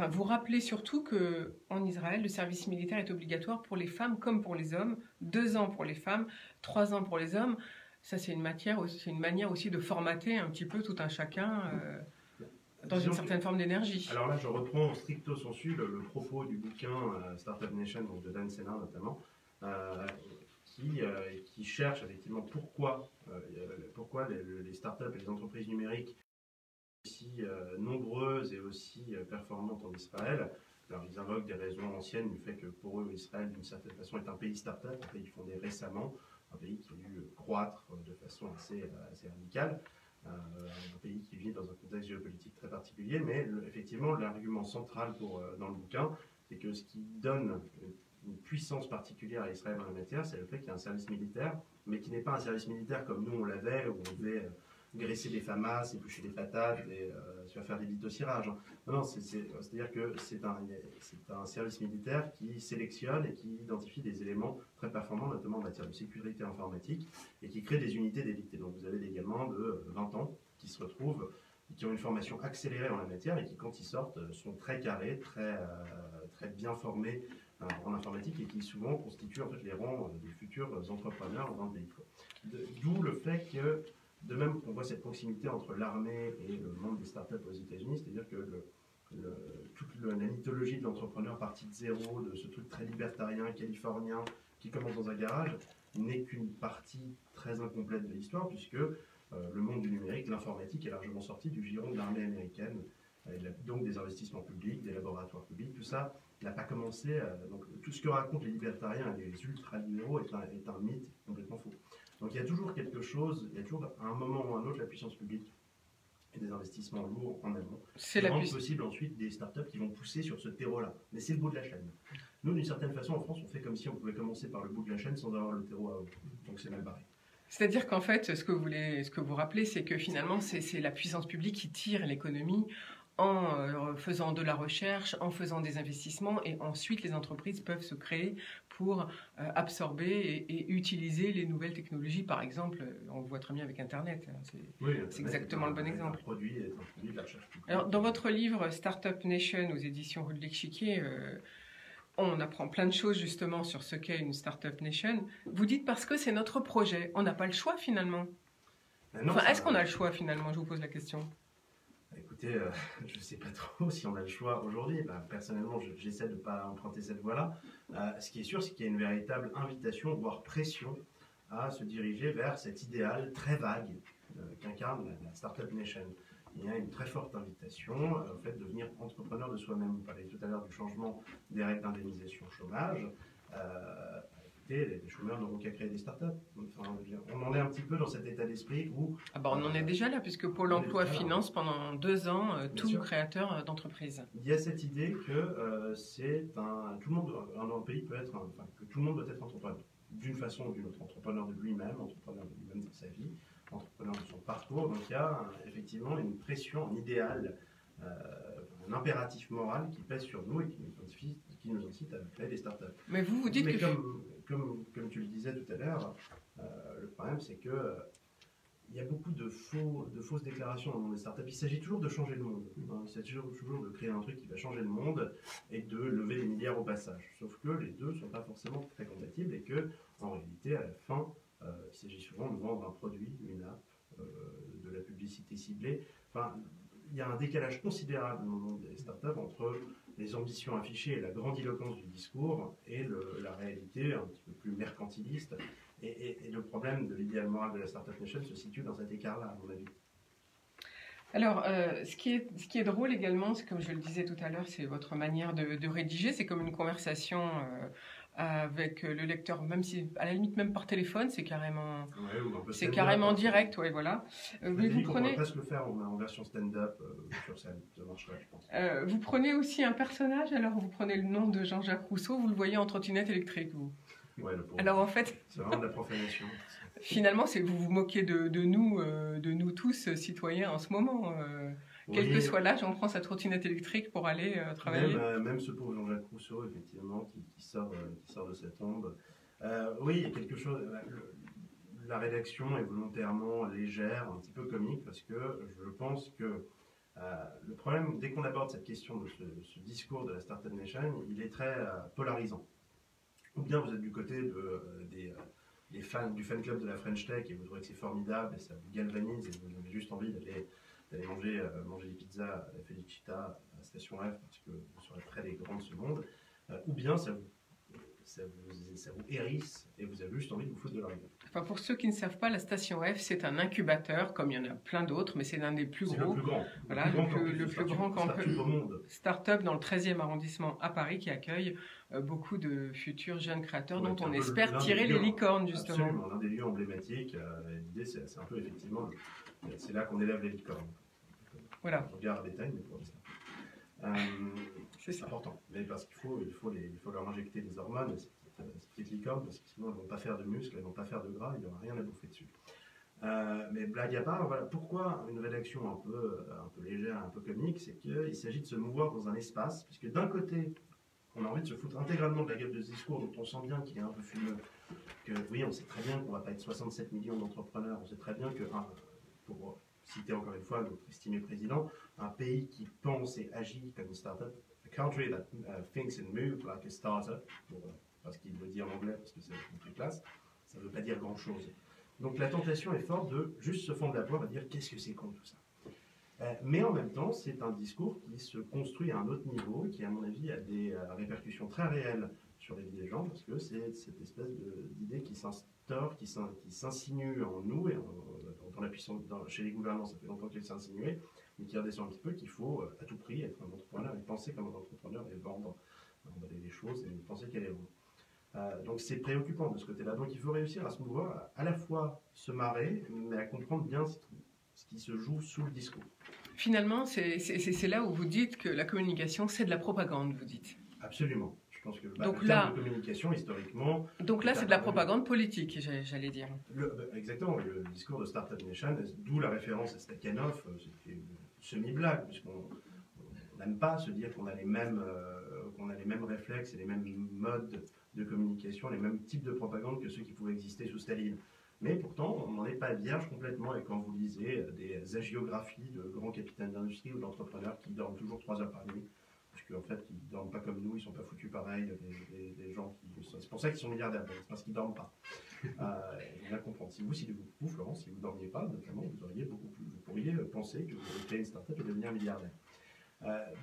vous rappelez surtout qu'en Israël, le service militaire est obligatoire pour les femmes comme pour les hommes, 2 ans pour les femmes, 3 ans pour les hommes. Ça, c'est une manière aussi de formater un petit peu tout un chacun dans une certaine forme d'énergie. Alors là, je reprends stricto sensu le propos du bouquin Startup Nation, donc de Dan Senna notamment, qui cherche effectivement pourquoi les startups et les entreprises numériques sont aussi nombreuses et aussi performantes en Israël. Alors ils invoquent des raisons anciennes du fait que pour eux, Israël, d'une certaine façon, est un pays startup, un pays fondé récemment, un pays qui a dû croître de façon assez radicale, un pays qui vit dans un contexte géopolitique très particulier, mais effectivement, l'argument central dans le bouquin, c'est que ce qui donne une puissance particulière à Israël en la matière, c'est le fait qu'il y a un service militaire, mais qui n'est pas un service militaire comme nous on l'avait, où on devait graisser des famas, éplucher des patates et se faire des lithocirages. Non, c'est-à-dire que c'est un service militaire qui sélectionne et qui identifie des éléments très performants, notamment en matière de sécurité informatique, et qui crée des unités d'élite. Et donc vous avez des gamins de 20 ans qui se retrouvent, qui ont une formation accélérée en la matière et qui, quand ils sortent, sont très carrés, très bien formés en informatique et qui souvent constituent en fait les rangs des futurs entrepreneurs dans le pays. D'où le fait que, de même qu'on voit cette proximité entre l'armée et le monde des startups aux États-Unis, c'est-à-dire que toute la mythologie de l'entrepreneur parti de zéro, de ce truc très libertarien, californien, qui commence dans un garage, n'est qu'une partie très incomplète de l'histoire, puisque le monde du numérique, l'informatique, est largement sorti du giron de l'armée américaine, donc des investissements publics, des laboratoires publics, tout ça n'a pas commencé. Donc tout ce que racontent les libertariens et les ultra-libéraux est un mythe complètement faux. Donc il y a toujours quelque chose, il y a toujours à un moment ou à un autre la puissance publique et des investissements lourds en amont qui rendent possible ensuite des startups qui vont pousser sur ce terreau-là. Mais c'est le bout de la chaîne. Nous, d'une certaine façon, en France, on fait comme si on pouvait commencer par le bout de la chaîne sans avoir le terreau à haut. Donc c'est mal barré. C'est-à-dire qu'en fait, ce que vous rappelez, c'est que finalement, c'est la puissance publique qui tire l'économie en faisant de la recherche, en faisant des investissements, et ensuite les entreprises peuvent se créer pour absorber et utiliser les nouvelles technologies. Par exemple, on le voit très bien avec Internet. C'est exactement le bon exemple. Un produit de la recherche publique. Alors, dans votre livre Startup Nation aux éditions Rue de l'Échiquier, on apprend plein de choses justement sur ce qu'est une Startup Nation. Vous dites parce que c'est notre projet. On n'a pas le choix finalement. Non, Enfin, est-ce qu'on a le choix finalement? Je vous pose la question. Écoutez, je ne sais pas trop si on a le choix aujourd'hui. Personnellement, j'essaie de ne pas emprunter cette voie-là. Ce qui est sûr, c'est qu'il y a une véritable invitation, voire pression, à se diriger vers cet idéal très vague qu'incarne la Startup Nation. Il y a une très forte invitation au fait de devenir entrepreneur de soi-même. Vous parliez tout à l'heure du changement des règles d'indemnisation chômage. Les chômeurs n'auront qu'à créer des startups. Enfin, on en est un petit peu dans cet état d'esprit où... On en est déjà là, puisque Pôle emploi finance pendant 2 ans tout sûr. créateur d'entreprise. Il y a cette idée que tout le monde dans le pays peut être, que tout le monde doit être entrepreneur, d'une façon ou d'une autre, entrepreneur de lui-même dans sa vie, entrepreneur de son parcours. Donc il y a effectivement une pression, un idéal, un impératif moral qui pèse sur nous et qui nous incite à créer des startups. Mais vous dites que... Comme tu le disais tout à l'heure, le problème c'est que il y a beaucoup de fausses déclarations dans le monde des startups. Il s'agit toujours de changer le monde. Il s'agit toujours de créer un truc qui va changer le monde et de lever des milliards au passage. Sauf que les deux ne sont pas forcément très compatibles et que, en réalité, à la fin, il s'agit souvent de vendre un produit, une app, de la publicité ciblée. Enfin, il y a un décalage considérable dans le monde des startups entre les ambitions affichées et la grandiloquence du discours et la réalité un petit peu plus mercantiliste. Et le problème de l'idéal moral de la Startup Nation se situe dans cet écart-là, à mon avis. Alors, ce qui est drôle également, c'est comme je le disais tout à l'heure, c'est votre manière de rédiger. C'est comme une conversation avec le lecteur, même si à la limite même par téléphone, c'est carrément, direct. Ouais, voilà. Mais vous prenez. On peut presque le faire en version stand-up sur scène, ça marcherait, je pense. Vous prenez aussi un personnage. Alors, vous prenez le nom de Jean-Jacques Rousseau, vous le voyez en trottinette électrique, vous. Ouais, alors en fait, c'est vraiment de la profanation. Finalement, vous vous moquez de nous tous citoyens en ce moment. Quel que soit l'âge, on prend sa trottinette électrique pour aller travailler. Même ce pauvre Jean-Jacques Rousseau, effectivement, qui sort de cette tombe. Oui, il y a quelque chose. La rédaction est volontairement légère, un petit peu comique, parce que je pense que le problème, dès qu'on aborde cette question de ce discours de la Startup Nation, il est très polarisant. Ou bien vous êtes du côté des fans du fan club de la French Tech et vous trouvez que c'est formidable et ça vous galvanise et vous avez juste envie d'aller manger des pizzas à la Felicita à Station F parce que vous serez près des grands de ce monde. Ou bien ça vous hérisse et vous avez juste envie de vous foutre de leur gueule. Enfin, pour ceux qui ne savent pas, la Station F, c'est un incubateur, comme il y en a plein d'autres, mais c'est l'un des plus gros. Le plus grand. Voilà, le plus grand campus au monde. Start-up dans le 13e arrondissement à Paris qui accueille beaucoup de futurs jeunes créateurs dont on espère tirer les licornes, justement. Absolument, l'un des lieux emblématiques. L'idée, c'est un peu effectivement, c'est là qu'on élève les licornes. Voilà. On regarde à détail, mais pour l'instant. C'est important, mais parce qu'il faut leur injecter des hormones, ces petites licornes, parce que sinon elles ne vont pas faire de muscles, elles ne vont pas faire de gras, il n'y aura rien à bouffer dessus. Mais blague à part, voilà, pourquoi une rédaction un peu légère, un peu comique, c'est qu'il s'agit de se mouvoir dans un espace, puisque d'un côté, on a envie de se foutre intégralement de la gueule de ce discours dont on sent bien qu'il est un peu fumeux, que oui, on sait très bien qu'on ne va pas être 67 millions d'entrepreneurs, on sait très bien que, pour citer encore une fois notre estimé président, un pays qui pense et agit comme une start-up, a country that thinks and moves like a startup, parce qu'il le dit en anglais, parce que c'est plus classe, ça ne veut pas dire grand-chose. Donc la tentation est forte de juste se fendre la poire et dire qu'est-ce que c'est con tout ça. Mais en même temps, c'est un discours qui se construit à un autre niveau, qui à mon avis a des répercussions très réelles sur les vies des gens, parce que c'est cette espèce d'idée qui s'instaure, qui s'insinue en nous, et dans la puissance, chez les gouvernants, ça fait longtemps qu'elle s'est insinuée, mais qui redescend un petit peu, qu'il faut à tout prix être un entrepreneur et penser comme un entrepreneur et vendre, emballer les choses et penser qu'elle est vendre. Donc c'est préoccupant de ce côté-là. Donc il faut réussir à se mouvoir, à la fois se marrer, mais à comprendre bien ce qui se joue sous le discours. Finalement, c'est là où vous dites que la communication, c'est de la propagande, vous dites. Absolument. Je pense que donc le terme de communication, historiquement... Donc là, c'est de la propagande politique, j'allais dire. Exactement. Le discours de Startup Nation, d'où la référence à Stakhanov, c'était une semi-blague, puisqu'on n'aime pas se dire qu'on a les mêmes réflexes et les mêmes modes de communication, les mêmes types de propagande que ceux qui pouvaient exister sous Staline. Mais pourtant, on n'en est pas vierge complètement, et quand vous lisez des hagiographies de grands capitaines d'industrie ou d'entrepreneurs qui dorment toujours 3 heures par nuit, puisqu'en fait, ils ne dorment pas comme nous, ils ne sont pas foutus pareil, les gens c'est pour ça qu'ils sont milliardaires, c'est parce qu'ils ne dorment pas. Bien comprendre. Si vous, Florence, si vous ne dormiez pas, notamment, vous auriez beaucoup plus, vous pourriez penser que vous allez créer une start-up et devenir milliardaire.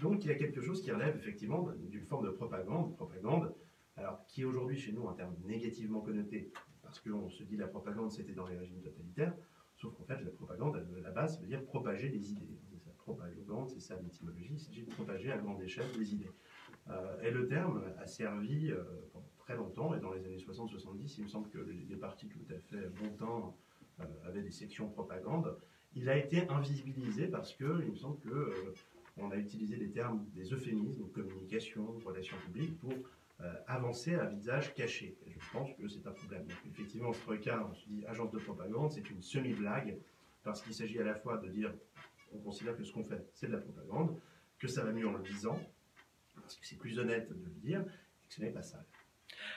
Donc il y a quelque chose qui relève effectivement d'une forme de propagande, alors qui est aujourd'hui chez nous un terme négativement connoté, parce qu'on se dit la propagande c'était dans les régimes totalitaires, sauf qu'en fait la propagande à la base ça veut dire propager des idées. C'est ça, propagande, c'est ça l'étymologie, il s'agit de propager à grande échelle des idées. Et le terme a servi pendant très longtemps, et dans les années 60-70, il me semble que les partis tout à fait bon temps avaient des sections propagande. Il a été invisibilisé parce que il me semble que on a utilisé des termes, des euphémismes, communication, relations publiques, pour avancer à visage caché. Et je pense que c'est un problème. Donc, effectivement, en ce regard, on se dit agence de propagande, c'est une semi-blague, parce qu'il s'agit à la fois de dire, on considère que ce qu'on fait, c'est de la propagande, que ça va mieux en le disant, parce que c'est plus honnête de le dire, et que ce n'est pas sale.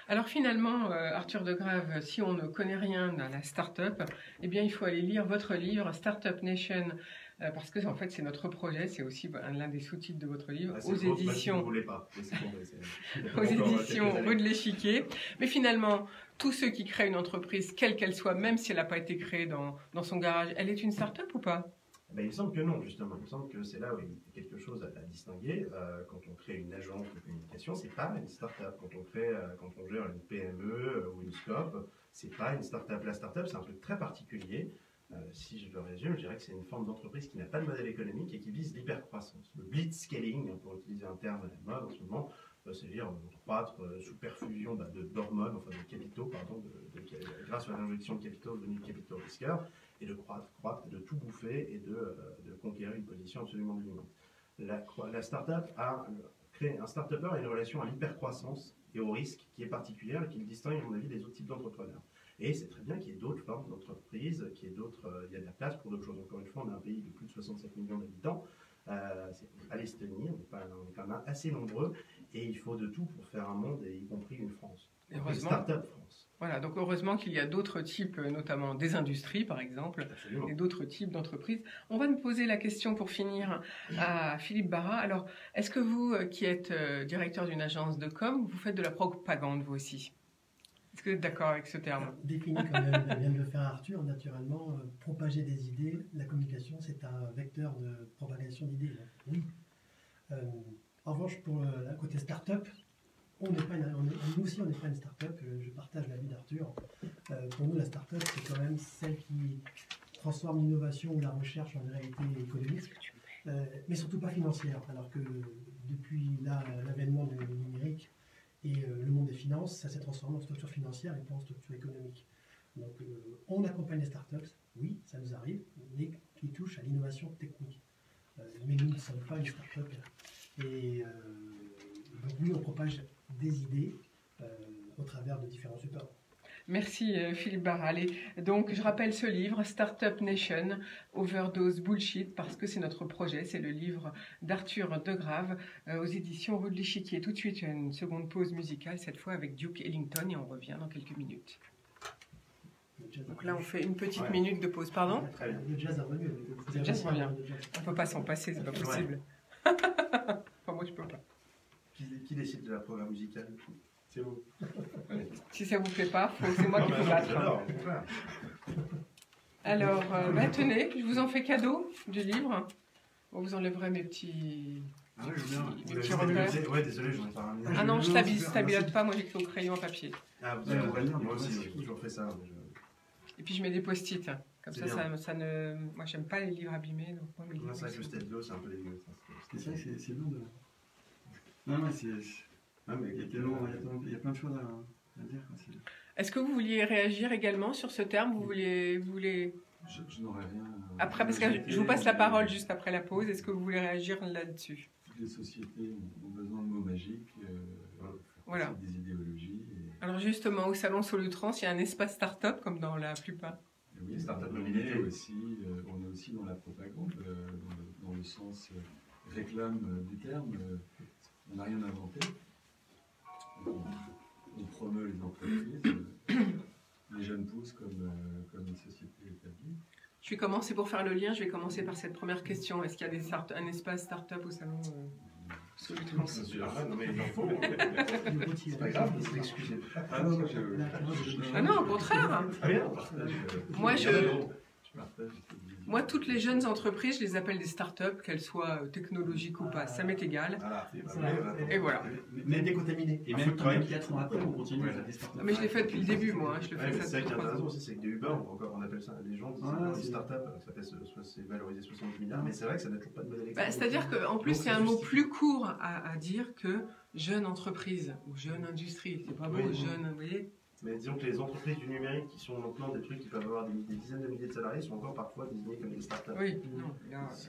Alors finalement, Arthur de Grave, si on ne connaît rien à la start-up, eh bien il faut aller lire votre livre Startup Nation, parce que en fait c'est notre projet, c'est aussi l'un des sous-titres de votre livre, aux éditions, aux éditions Rue de l'Échiquier. Mais finalement, tous ceux qui créent une entreprise, quelle qu'elle soit, même si elle n'a pas été créée dans son garage, elle est une start-up ou pas? Ben, il me semble que non, justement. Il me semble que c'est là où il y a quelque chose à distinguer. Quand on crée une agence de communication, c'est pas une start-up. Quand on gère une PME ou une SCOP, c'est pas une start-up. La start-up, c'est un truc très particulier. Si je le résume, je dirais que c'est une forme d'entreprise qui n'a pas de modèle économique et qui vise l'hypercroissance. Le blitzscaling, pour utiliser un terme à la mode en ce moment, c'est-à-dire croître sous perfusion d'hormones, enfin de capitaux, pardon, grâce à l'injection de capitaux venus de capitaux risqueurs, et de croître, de tout bouffer et de conquérir une position absolument dominante. La start-up un start-upper a une relation à l'hypercroissance et au risque qui est particulière et qui le distingue, à mon avis, des autres types d'entrepreneurs. Et c'est très bien qu'il y ait d'autres formes d'entreprises, il y a de la place pour d'autres choses. Encore une fois, on a un pays de plus de 67 millions d'habitants. Allez se tenir, on est quand même assez nombreux, et il faut de tout pour faire un monde, et y compris une France. Une start-up France. Voilà, donc heureusement qu'il y a d'autres types, notamment des industries par exemple, Absolument. et d'autres types d'entreprises. On va nous poser la question pour finir à Philippe Barra. Alors, est-ce que vous, qui êtes directeur d'une agence de com, vous faites de la propagande vous aussi? Est-ce que vous êtes d'accord avec ce terme? Défini comme vient de le faire Arthur, naturellement, propager des idées, la communication, c'est un vecteur de propagation d'idées. Oui. En revanche, pour le côté start-up, nous aussi, on n'est pas une start-up. Je partage l'avis d'Arthur. Pour nous, la start-up, c'est quand même celle qui transforme l'innovation ou la recherche en une réalité économique, mais surtout pas financière. Alors que depuis l'avènement du numérique, et le monde des finances, ça s'est transformé en structure financière et pas en structure économique. Donc on accompagne les startups, oui, ça nous arrive, mais qui touchent à l'innovation technique. Mais nous ne sommes pas une startup. Et donc oui, on propage des idées au travers de différents supports. Merci Philippe Barra. Donc je rappelle ce livre, Startup Nation, Overdose Bullshit, parce que c'est notre projet, c'est le livre d'Arthur de Grave aux éditions Rue de l'Échiquier. Tout de suite une seconde pause musicale, cette fois avec Duke Ellington, et on revient dans quelques minutes. Donc là on fait une petite minute de pause, pardon? Très bien. Le jazz a revenu. Le jazz revient. On ne peut pas s'en passer, c'est pas possible. Enfin moi je peux pas. Qui décide de la programme musicale? C'est vous. Si ça vous plaît pas, c'est moi qui peux battre. J'adore. Alors, tenez, je vous en fais cadeau du livre. Bon, vous enlèverez mes petits, Ah oui, je veux bien. mes petits repères. Ouais, désolé, j'en ai pas ramené. Ah non, je t'habille pas, moi j'écris au crayon à papier. Ah, vous Ouais, avez on va lire, moi aussi, mais j'ai toujours fait ça. Et puis je mets des post-it. Comme C'est ça, bien. ça ne... Moi j'aime pas les livres abîmés. Donc moi, mes livres, Non, c'est vrai que le ils sont- stylo, c'est un peu dégueu. C'est ça, c'est bien de. Non, mais c'est. Ah, mais Il y a plein de choses à dire. Est-ce que vous vouliez réagir également sur ce terme? Vous voulez... Je n'aurais rien. Après, parce que je vous passe la parole juste après la pause. Est-ce que vous voulez réagir là-dessus? Toutes les sociétés ont besoin de mots magiques, Voilà. des idéologies. Alors justement, au Salon Solutrans, il y a un espace start-up, comme dans la plupart. Et oui, Start-up on mobilité. on est aussi dans la propagande, dans le sens réclame du terme. On n'a rien inventé. On promeut les entreprises, les jeunes pousses comme une société établie. Je vais commencer pour faire le lien. Je vais commencer par cette première question. Est-ce qu'il y a un espace start-up au Salon Solutrans. Non, mais il en faut. C'est pas grave de s'excuser. Ah non, Ah non, au contraire. Rien, on partage. Moi, toutes les jeunes entreprises, je les appelle des startups, qu'elles soient technologiques ou pas, ça m'est égal. Et voilà. Mais décontaminé. Et même 4 ans après, on continue à faire des startups. Mais je l'ai fait depuis le début, moi. Je le fais Ouais, mais ça c'est ça qui depuis est 3 intéressant ans. aussi, c'est que des Uber, on appelle ça, les gens disent Ouais, des startups, ça fait c'est valorisé 60 milliards, mais c'est vrai que ça n'a toujours pas de modèle économique. C'est-à-dire qu'en plus, Donc, c'est ça un mot justifie. plus court à dire que jeune entreprise ou jeune industrie. C'est pas beau, Oui. jeune, vous voyez. Mais disons que les entreprises du numérique qui sont maintenant des trucs qui peuvent avoir des dizaines de milliers de salariés sont encore parfois désignées comme des startups. Oui, non, là, Ce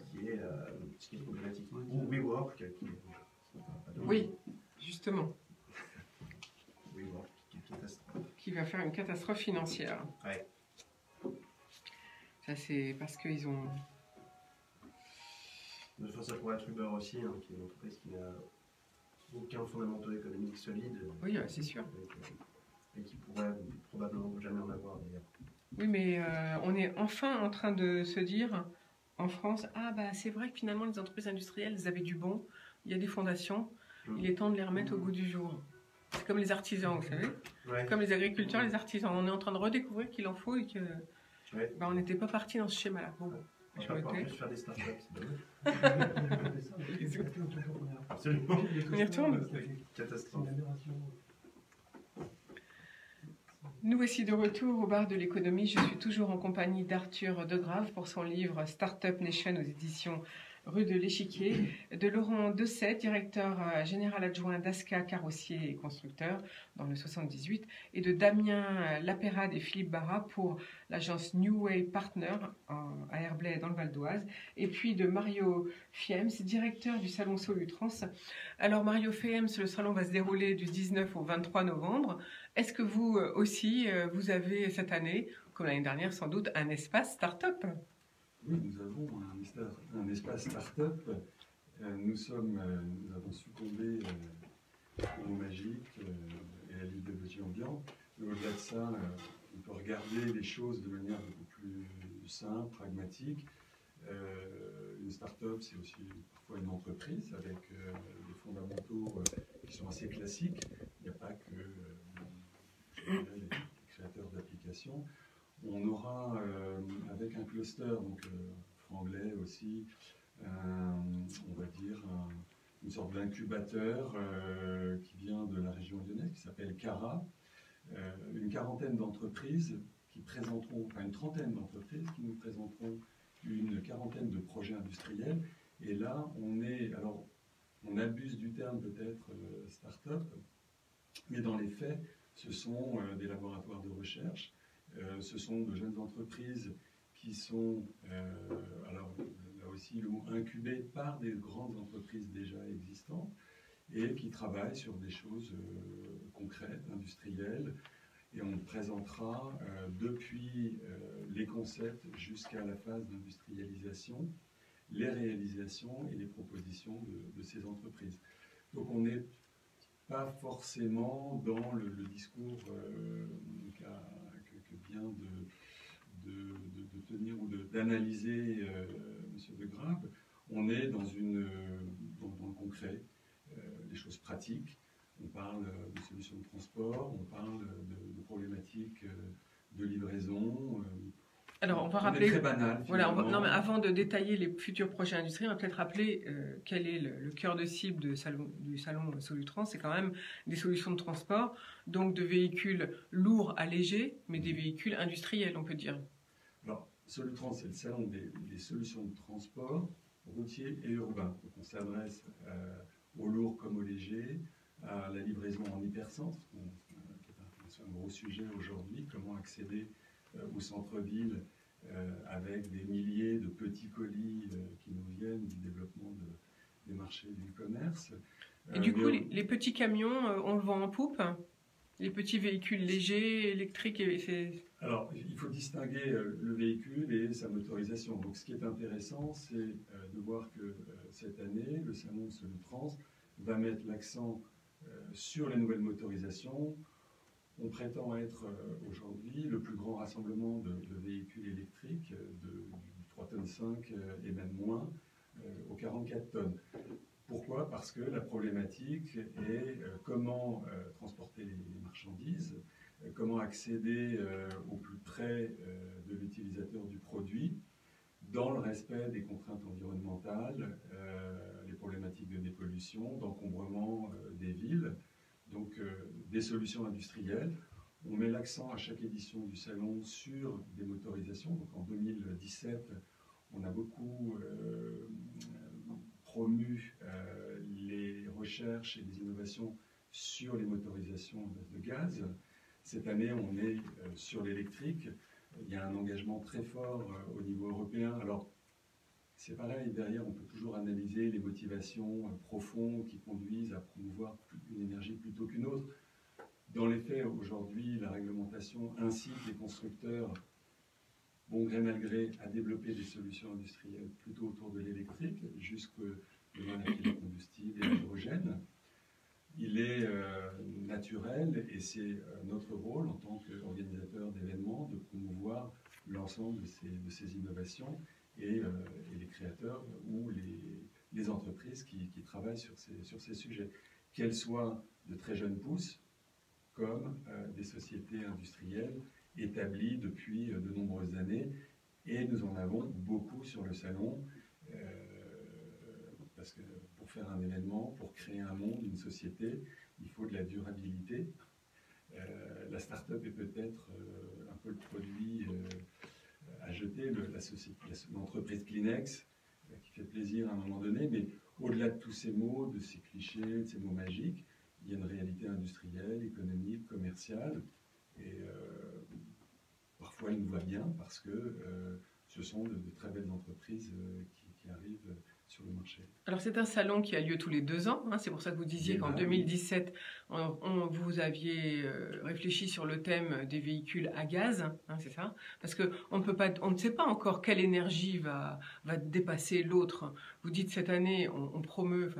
qui est problématique. Ou WeWork, qui est oui, justement, WeWork, qui est catastrophe. qui va faire une catastrophe financière. Ouais. Ça, c'est parce qu'ils ont. De toute façon, ça pourrait être Uber aussi, hein, qui est une entreprise qui n'a aucun fondamental économique solide. Oui, c'est sûr. Et qui pourrait probablement jamais en avoir d'ailleurs. Oui, mais on est enfin en train de se dire en France, ah bah c'est vrai que finalement les entreprises industrielles, elles avaient du bon, il y a des fondations, il est temps de les remettre au goût du jour. C'est comme les artisans, vous savez, Ouais. comme les agriculteurs, les artisans. On est en train de redécouvrir qu'il en faut et que Ouais. on n'était pas parti dans ce schéma-là. Bon, On je va me pas en tais. plus faire des startups, c'est dommage. Exactement. Absolument. On y retourne. Catastrophe. Nous voici de retour au bar de l'économie. Je suis toujours en compagnie d'Arthur Degrave pour son livre Startup Nation aux éditions Rue de l'Échiquier, de Laurent Dessay, directeur général adjoint d'Asca Carrossier et Constructeur dans le 78, et de Damien Lapérade et Philippe Barra pour l'agence New Way Partner à Herblay dans le Val d'Oise, et puis de Mario Fiems, directeur du salon Solutrans. Alors Mario Fiems, le salon va se dérouler du 19 au 23 novembre. Est-ce que vous aussi, vous avez cette année, comme l'année dernière sans doute, un espace start-up ? Oui, nous avons un espace start-up. Nous avons succombé au magique et à l'idéologie ambiante. Mais au-delà de ça, on peut regarder les choses de manière beaucoup plus simple, pragmatique. Une start-up, c'est aussi parfois une entreprise avec des fondamentaux qui sont assez classiques. Il n'y a pas que les créateurs d'applications. On aura, avec un cluster, donc franglais aussi, on va dire une sorte d'incubateur qui vient de la région lyonnaise, qui s'appelle CARA, une quarantaine d'entreprises qui présenteront, enfin une trentaine d'entreprises qui nous présenteront une quarantaine de projets industriels. Et là, on abuse du terme peut-être start-up, mais dans les faits, ce sont des laboratoires de recherche. Ce sont de jeunes entreprises qui sont, alors là aussi, incubées par des grandes entreprises déjà existantes et qui travaillent sur des choses concrètes, industrielles. Et on présentera depuis les concepts jusqu'à la phase d'industrialisation, les réalisations et les propositions de ces entreprises. Donc on n'est pas forcément dans le discours que vient de tenir ou d'analyser M. Degrave. On est dans le concret, des choses pratiques. On parle de solutions de transport, on parle de problématiques de livraison. Alors, on va est rappeler. très banal. Voilà, non, mais avant de détailler les futurs projets industriels, on va peut-être rappeler quel est le cœur de cible du salon Solutrans. C'est quand même des solutions de transport, donc de véhicules lourds allégés, mais des véhicules industriels, on peut dire. Alors, Solutrans, c'est le salon des solutions de transport routier et urbain. Donc, on s'adresse aux lourds comme aux légers, à la livraison en hypercentre, qui est un gros sujet aujourd'hui, comment accéder au centre-ville avec des milliers de petits colis qui nous viennent du développement des marchés du e-commerce. Et du coup, les petits camions, on le vend en poupe ? Les petits véhicules légers, électriques, Alors, il faut distinguer le véhicule et sa motorisation. Donc, ce qui est intéressant, c'est de voir que cette année, le salon Solutrans va mettre l'accent sur les nouvelles motorisations. On prétend être aujourd'hui le plus grand rassemblement de véhicules électriques du 3,5 tonnes et même moins aux 44 tonnes. Pourquoi? Parce que la problématique est comment transporter les marchandises, comment accéder au plus près de l'utilisateur du produit, dans le respect des contraintes environnementales, les problématiques de dépollution, d'encombrement des villes, donc des solutions industrielles. On met l'accent à chaque édition du salon sur des motorisations. Donc en 2017, on a beaucoup promu les recherches et les innovations sur les motorisations à base de gaz. Cette année, on est sur l'électrique. Il y a un engagement très fort au niveau européen. Alors, c'est pareil, derrière, on peut toujours analyser les motivations profondes qui conduisent à promouvoir une énergie plutôt qu'une autre. Dans les faits, aujourd'hui, la réglementation incite les constructeurs, bon gré mal gré, à développer des solutions industrielles plutôt autour de l'électrique, jusque demain la pile à combustible et l'hydrogène. Il est naturel, et c'est notre rôle en tant qu'organisateur d'événements, de promouvoir l'ensemble de ces innovations et les créateurs ou les entreprises qui travaillent sur ces sujets, qu'elles soient de très jeunes pousses, comme des sociétés industrielles établies depuis de nombreuses années. Et nous en avons beaucoup sur le salon, parce que pour faire un événement, pour créer un monde, une société, il faut de la durabilité. La start-up est peut-être un peu le produit à jeter, l'entreprise Kleenex, qui fait plaisir à un moment donné, mais au-delà de tous ces mots, de ces clichés, de ces mots magiques, il y a une réalité industrielle, économique, commerciale, et parfois elle nous va bien parce que ce sont de très belles entreprises qui arrivent sur le marché. Alors c'est un salon qui a lieu tous les 2 ans, hein, c'est pour ça que vous disiez qu'en 2017, vous aviez réfléchi sur le thème des véhicules à gaz, hein, c'est ça? Parce qu'on ne sait pas encore quelle énergie va dépasser l'autre. Vous dites cette année, on promeut,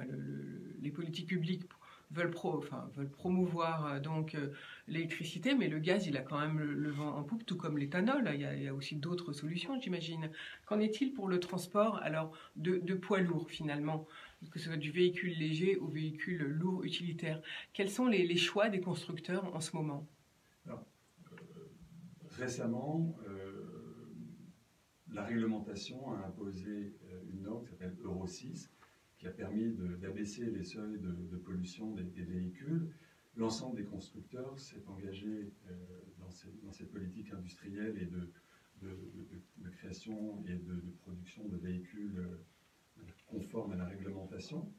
les politiques publiques veulent promouvoir l'électricité, mais le gaz, il a quand même le vent en poupe, tout comme l'éthanol. Il y a aussi d'autres solutions, j'imagine. Qu'en est-il pour le transport de poids lourds, finalement, que ce soit du véhicule léger au véhicule lourd utilitaire? Quels sont les choix des constructeurs en ce moment? Alors, récemment, la réglementation a imposé une norme qui s'appelle Euro 6, qui a permis d'abaisser les seuils de pollution des véhicules. L'ensemble des constructeurs s'est engagé dans cette politique industrielle et de création et de production de véhicules conformes à la réglementation.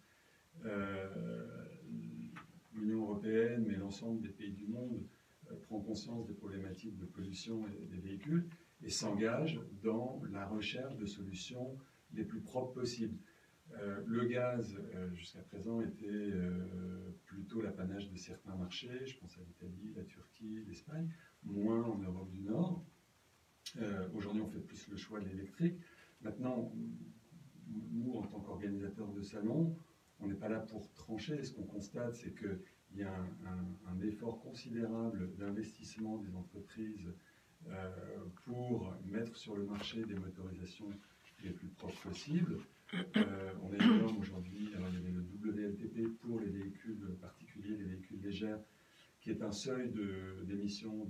L'Union européenne, mais l'ensemble des pays du monde, prend conscience des problématiques de pollution des véhicules et s'engage dans la recherche de solutions les plus propres possibles. Le gaz, jusqu'à présent, était plutôt l'apanage de certains marchés. Je pense à l'Italie, la Turquie, l'Espagne, moins en Europe du Nord. Aujourd'hui, on fait plus le choix de l'électrique. Maintenant, nous, en tant qu'organisateurs de salon, on n'est pas là pour trancher. Ce qu'on constate, c'est qu'il y a un effort considérable d'investissement des entreprises pour mettre sur le marché des motorisations les plus propres possibles. On a une norme aujourd'hui, alors il y avait le WLTP pour les véhicules particuliers, les véhicules légers, qui est un seuil d'émissions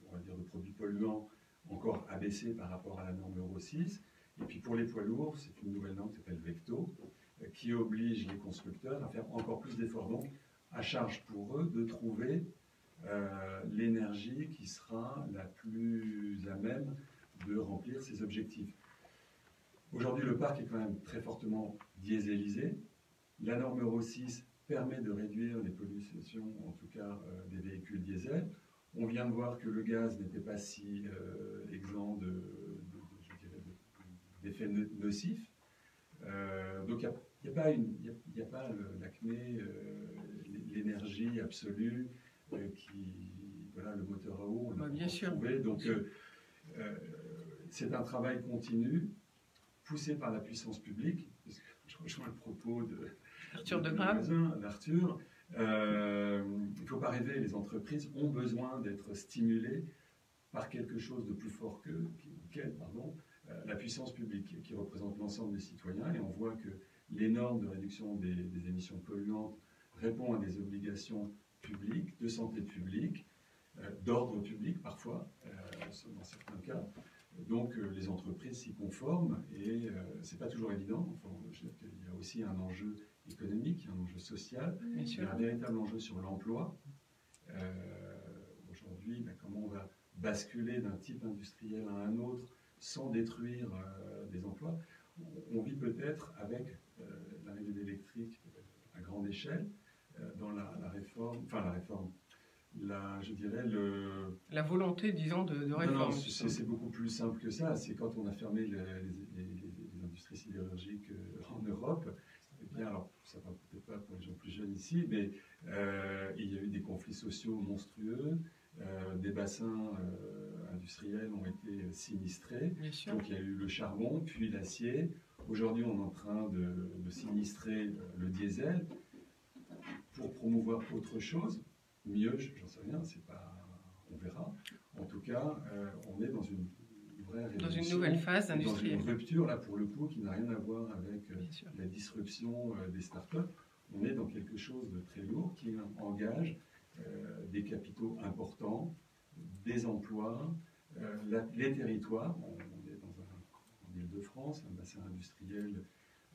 on va dire de produits polluants encore abaissé par rapport à la norme Euro 6. Et puis pour les poids lourds, c'est une nouvelle norme qui s'appelle Vecto, qui oblige les constructeurs à faire encore plus d'efforts. Donc, à charge pour eux de trouver l'énergie qui sera la plus à même de remplir ces objectifs. Aujourd'hui, le parc est quand même très fortement dieselisé. La norme Euro 6 permet de réduire les pollutions, en tout cas des véhicules diesel. On vient de voir que le gaz n'était pas si exempt d'effets nocifs. Donc il n'y a pas l'acné, l'énergie absolue le moteur à eau, on l'a bien sûr. trouvé. Donc c'est un travail continu, poussé par la puissance publique, parce que je rejoins le propos Arthur de Grave. d'Arthur. Il ne faut pas rêver, les entreprises ont besoin d'être stimulées par quelque chose de plus fort la puissance publique, qui représente l'ensemble des citoyens, et on voit que les normes de réduction des émissions polluantes répondent à des obligations publiques, de santé publique, d'ordre public parfois, dans certains cas. Donc les entreprises s'y conforment et c'est pas toujours évident. Enfin, il y a aussi un enjeu économique, un enjeu social, il y a un véritable enjeu sur l'emploi. Aujourd'hui, comment on va basculer d'un type industriel à un autre sans détruire des emplois? On vit peut-être avec l'arrivée d'électrique à grande échelle dans la réforme, je dirais la volonté, disons, de réforme. Non, c'est beaucoup plus simple que ça. C'est quand on a fermé les industries sidérurgiques en Europe. Eh bien, alors, ça ne va peut-être pas pour les gens plus jeunes ici, mais il y a eu des conflits sociaux monstrueux. Des bassins industriels ont été sinistrés. Donc il y a eu le charbon, puis l'acier. Aujourd'hui, on est en train de sinistrer le diesel pour promouvoir autre chose. Mieux, j'en sais rien, c'est pas, on verra. En tout cas, on est dans une vraie révolution, dans une nouvelle phase industrielle. Dans une rupture, là, pour le coup, qui n'a rien à voir avec la disruption des startups. On est dans quelque chose de très lourd qui engage des capitaux importants, des emplois, les territoires. On est en Île-de-France, un bassin industriel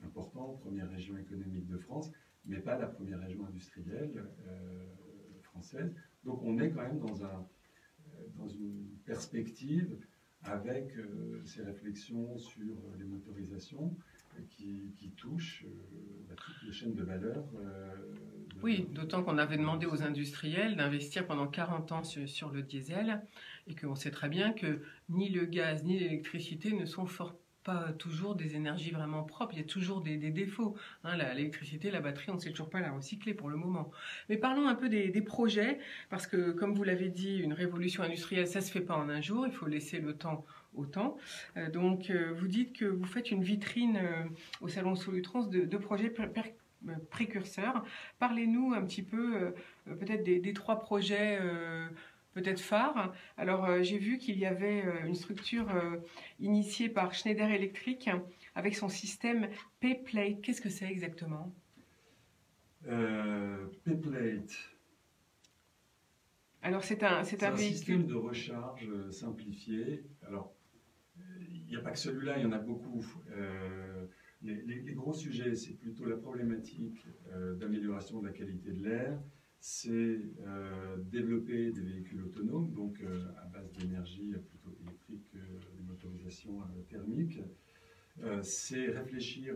important, première région économique de France, mais pas la première région industrielle française. Donc on est quand même dans une perspective avec ces réflexions sur les motorisations qui touchent toutes les chaînes de valeur. Oui, d'autant qu'on avait demandé aux industriels d'investir pendant 40 ans sur le diesel et qu'on sait très bien que ni le gaz ni l'électricité ne sont pas toujours des énergies vraiment propres, il y a toujours des défauts. Hein, l'électricité, la batterie, on ne sait toujours pas la recycler pour le moment. Mais parlons un peu des projets, parce que comme vous l'avez dit, une révolution industrielle, ça ne se fait pas en un jour, il faut laisser le temps au temps. Donc vous dites que vous faites une vitrine au Salon Solutrans de projets précurseurs. Parlez-nous un petit peu peut-être des 3 projets peut-être phares. Alors j'ai vu qu'il y avait une structure initiée par Schneider Electric avec son système P-Plate. Qu'est-ce que c'est exactement? P-Plate. Alors c'est un système de recharge simplifié. Alors il n'y a pas que celui-là, il y en a beaucoup. Les gros sujets, c'est plutôt la problématique d'amélioration de la qualité de l'air, c'est développer des véhicules autonomes, donc à base d'énergie plutôt électrique que des motorisations thermiques. C'est réfléchir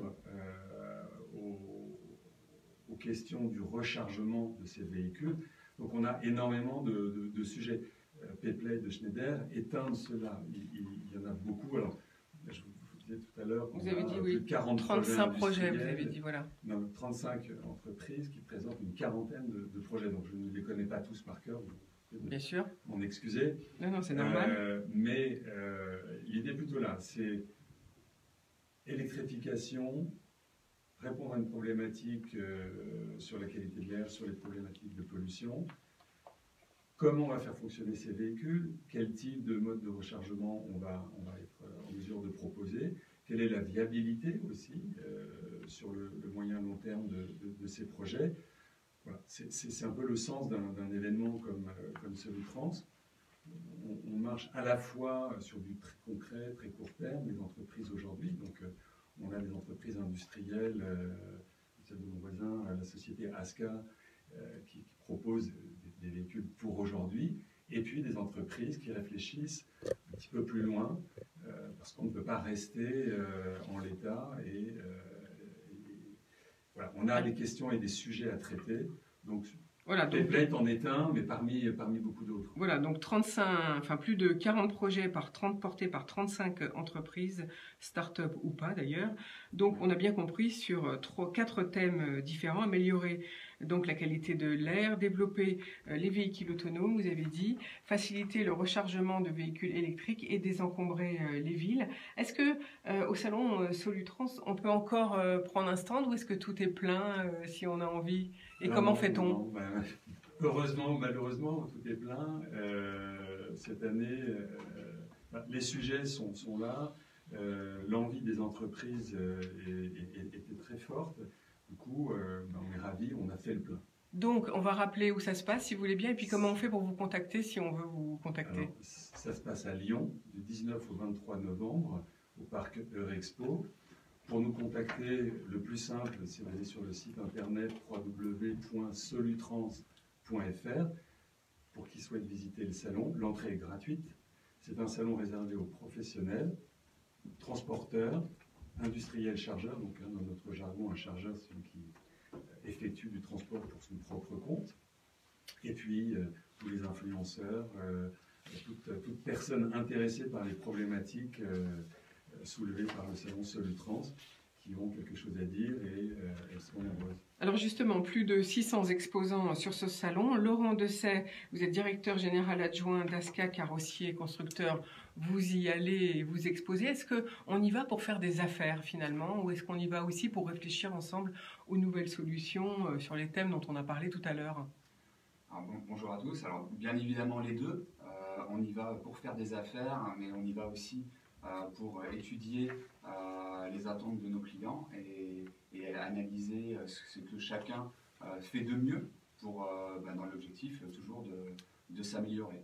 aux questions du rechargement de ces véhicules. Donc on a énormément de sujets. P-Plate de Schneider éteindre cela. Il y en a beaucoup. Alors, je vous disais tout à l'heure, vous avez dit plus de 40 35 projets, vous avez dit, voilà. Non, 35 entreprises qui présentent une quarantaine de projets. Donc je ne les connais pas tous par cœur. Bien sûr. M'en excuser. Non, c'est normal. Mais l'idée plutôt là, c'est électrification, répondre à une problématique sur la qualité de l'air, sur les problématiques de pollution. Comment on va faire fonctionner ces véhicules? Quel type de mode de rechargement on va être en mesure de proposer? Quelle est la viabilité aussi sur le moyen et long terme de ces projets? Voilà. C'est un peu le sens d'un événement comme Solutrans. On marche à la fois sur du très concret, très court terme, les entreprises aujourd'hui. Donc on a des entreprises industrielles, celle de mon voisin, la société ASCA, qui propose des véhicules pour aujourd'hui, et puis des entreprises qui réfléchissent un petit peu plus loin, parce qu'on ne peut pas rester en l'état, et voilà, on a des questions et des sujets à traiter, donc voilà, P-Plate en est un, mais parmi beaucoup d'autres. Voilà, donc plus de 40 projets portés par 35 entreprises, start-up ou pas d'ailleurs. Donc on a bien compris sur 4 thèmes différents: améliorer donc la qualité de l'air, développer les véhicules autonomes, vous avez dit, faciliter le rechargement de véhicules électriques et désencombrer les villes. Est-ce que au salon Solutrans, on peut encore prendre un stand, ou est-ce que tout est plein si on a envie? Et comment fait-on? Heureusement ou malheureusement, tout est plein. Cette année, les sujets sont là. L'envie des entreprises était très forte. Du coup, on est ravis, on a fait le plein. Donc, on va rappeler où ça se passe, si vous voulez bien, et puis comment on fait pour vous contacter, si on veut vous contacter. Alors, ça se passe à Lyon, du 19 au 23 novembre, au parc Eurexpo. Pour nous contacter, le plus simple, c'est d'aller sur le site internet www.solutrans.fr pour qui souhaite visiter le salon. L'entrée est gratuite. C'est un salon réservé aux professionnels, transporteurs, industriels chargeurs. Donc, dans notre jargon, un chargeur, c'est celui qui effectue du transport pour son propre compte. Et puis, tous les influenceurs, toute personne intéressée par les problématiques soulevées par le salon Solutrans, qui ont quelque chose à dire et elles sont nombreuses. Alors justement, plus de 600 exposants sur ce salon. Laurent Dessay, vous êtes directeur général adjoint d'ASCA Carrossier Constructeur. Vous y allez et vous exposez. Est-ce qu'on y va pour faire des affaires finalement, ou est-ce qu'on y va aussi pour réfléchir ensemble aux nouvelles solutions sur les thèmes dont on a parlé tout à l'heure? Bonjour à tous. Alors bien évidemment les deux. On y va pour faire des affaires, mais on y va aussi pour étudier les attentes de nos clients et analyser ce que chacun fait de mieux pour, dans l'objectif toujours de s'améliorer.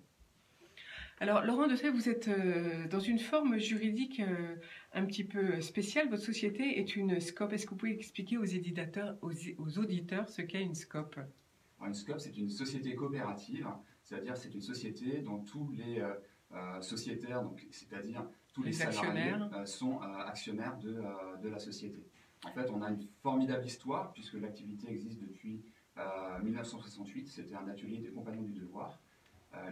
Alors Laurent Dessay, vous êtes dans une forme juridique un petit peu spéciale. Votre société est une SCOP. Est-ce que vous pouvez expliquer aux auditeurs ce qu'est une SCOP? Une SCOP, c'est une société coopérative, c'est-à-dire c'est une société dont tous les sociétaires, c'est-à-dire tous les salariés, sont actionnaires de la société. En fait, on a une formidable histoire puisque l'activité existe depuis 1968. C'était un atelier des Compagnons du Devoir,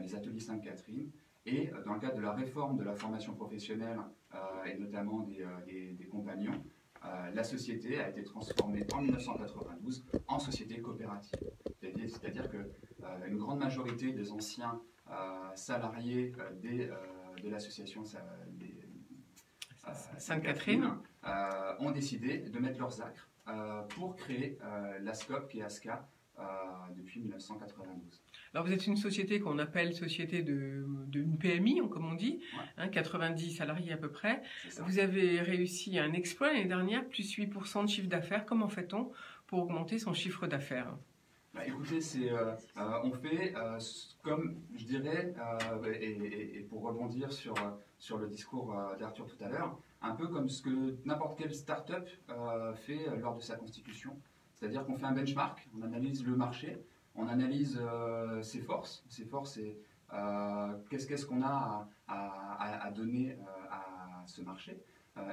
les ateliers Sainte-Catherine. Et dans le cadre de la réforme de la formation professionnelle et notamment des compagnons, la société a été transformée en 1992 en société coopérative. C'est-à-dire qu'une grande majorité des anciens salariés de l'association Sainte-Catherine ont décidé de mettre leurs acres pour créer la SCOP qui est ASCA depuis 1992. Alors vous êtes une société qu'on appelle société d'une PMI, comme on dit, ouais. 90 salariés à peu près. Vous avez réussi un exploit l'année dernière, plus 8% de chiffre d'affaires. Comment fait-on pour augmenter son chiffre d'affaires? Écoutez, on fait comme je dirais, et pour rebondir sur le discours d'Arthur tout à l'heure, un peu comme ce que n'importe quelle start-up fait lors de sa constitution. C'est-à-dire qu'on fait un benchmark, on analyse le marché, on analyse ses forces. Ses forces, c'est qu'est-ce qu'on a à donner à ce marché.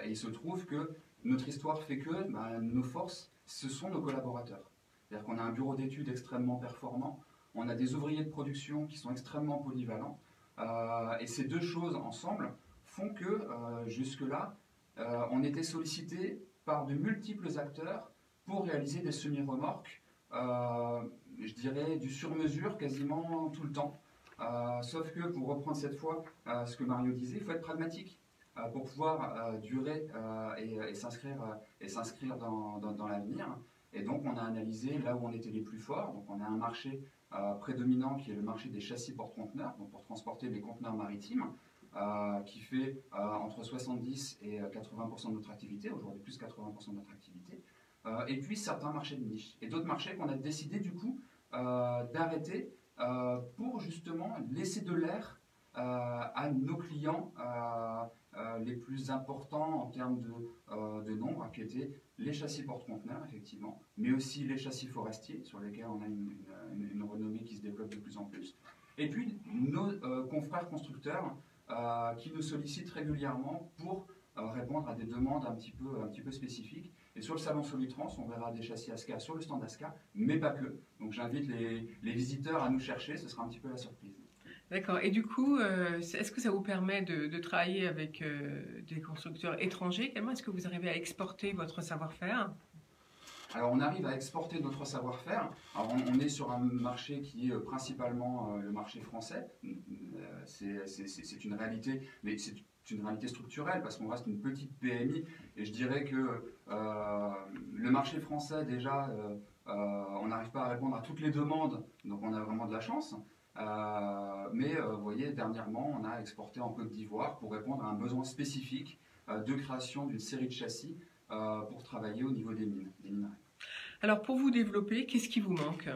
Et il se trouve que notre histoire fait que nos forces, ce sont nos collaborateurs. C'est-à-dire qu'on a un bureau d'études extrêmement performant, on a des ouvriers de production qui sont extrêmement polyvalents, et ces deux choses ensemble font que jusque-là, on était sollicité par de multiples acteurs pour réaliser des semi-remorques, je dirais du sur-mesure quasiment tout le temps. Sauf que, pour reprendre cette fois ce que Mario disait, il faut être pragmatique pour pouvoir durer et s'inscrire dans l'avenir. Et donc, on a analysé là où on était les plus forts. Donc, on a un marché prédominant qui est le marché des châssis porte-conteneurs, donc pour transporter les conteneurs maritimes, qui fait entre 70 et 80% de notre activité, aujourd'hui plus 80% de notre activité. Et puis, certains marchés de niche. Et d'autres marchés qu'on a décidé, du coup, d'arrêter pour justement laisser de l'air à nos clients les plus importants en termes de nombre, qui étaient les châssis porte-conteneurs, effectivement, mais aussi les châssis forestiers, sur lesquels on a une renommée qui se développe de plus en plus. Et puis, nos confrères constructeurs qui nous sollicitent régulièrement pour répondre à des demandes un petit peu spécifiques. Et sur le salon Solutrans, on verra des châssis ASCA sur le stand ASCA, mais pas que. Donc j'invite les visiteurs à nous chercher, ce sera un petit peu la surprise. D'accord. Et du coup, est-ce que ça vous permet de travailler avec des constructeurs étrangers? Comment est-ce que vous arrivez à exporter votre savoir-faire? Alors on arrive à exporter notre savoir-faire. Alors on est sur un marché qui est principalement le marché français. C'est une réalité, mais c'est une réalité structurelle parce qu'on reste une petite PMI. Et je dirais que le marché français, déjà, on n'arrive pas à répondre à toutes les demandes, donc on a vraiment de la chance. Mais vous voyez, dernièrement, on a exporté en Côte d'Ivoire pour répondre à un besoin spécifique de création d'une série de châssis pour travailler au niveau des mines, des minerais. Alors pour vous développer, qu'est-ce qui vous manque?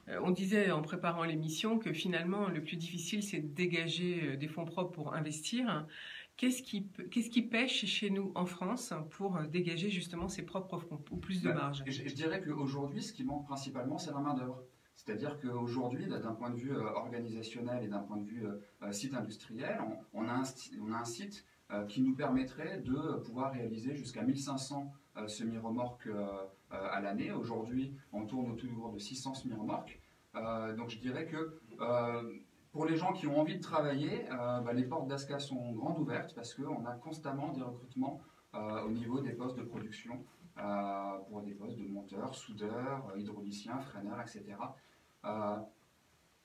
On disait en préparant l'émission que finalement le plus difficile c'est de dégager des fonds propres pour investir. Qu'est-ce qui pêche chez nous en France pour dégager justement ses propres fonds ou plus de marge? Je dirais qu'aujourd'hui ce qui manque principalement c'est la main d'œuvre. C'est-à-dire qu'aujourd'hui, d'un point de vue organisationnel et d'un point de vue site industriel, on a un site qui nous permettrait de pouvoir réaliser jusqu'à 1500 semi-remorques à l'année. Aujourd'hui, on tourne autour de 600 semi-remorques. Donc je dirais que pour les gens qui ont envie de travailler, les portes d'ASCA sont grandes ouvertes parce qu'on a constamment des recrutements au niveau des postes de production, pour des postes de monteurs, soudeurs, hydrauliciens, freineurs, etc.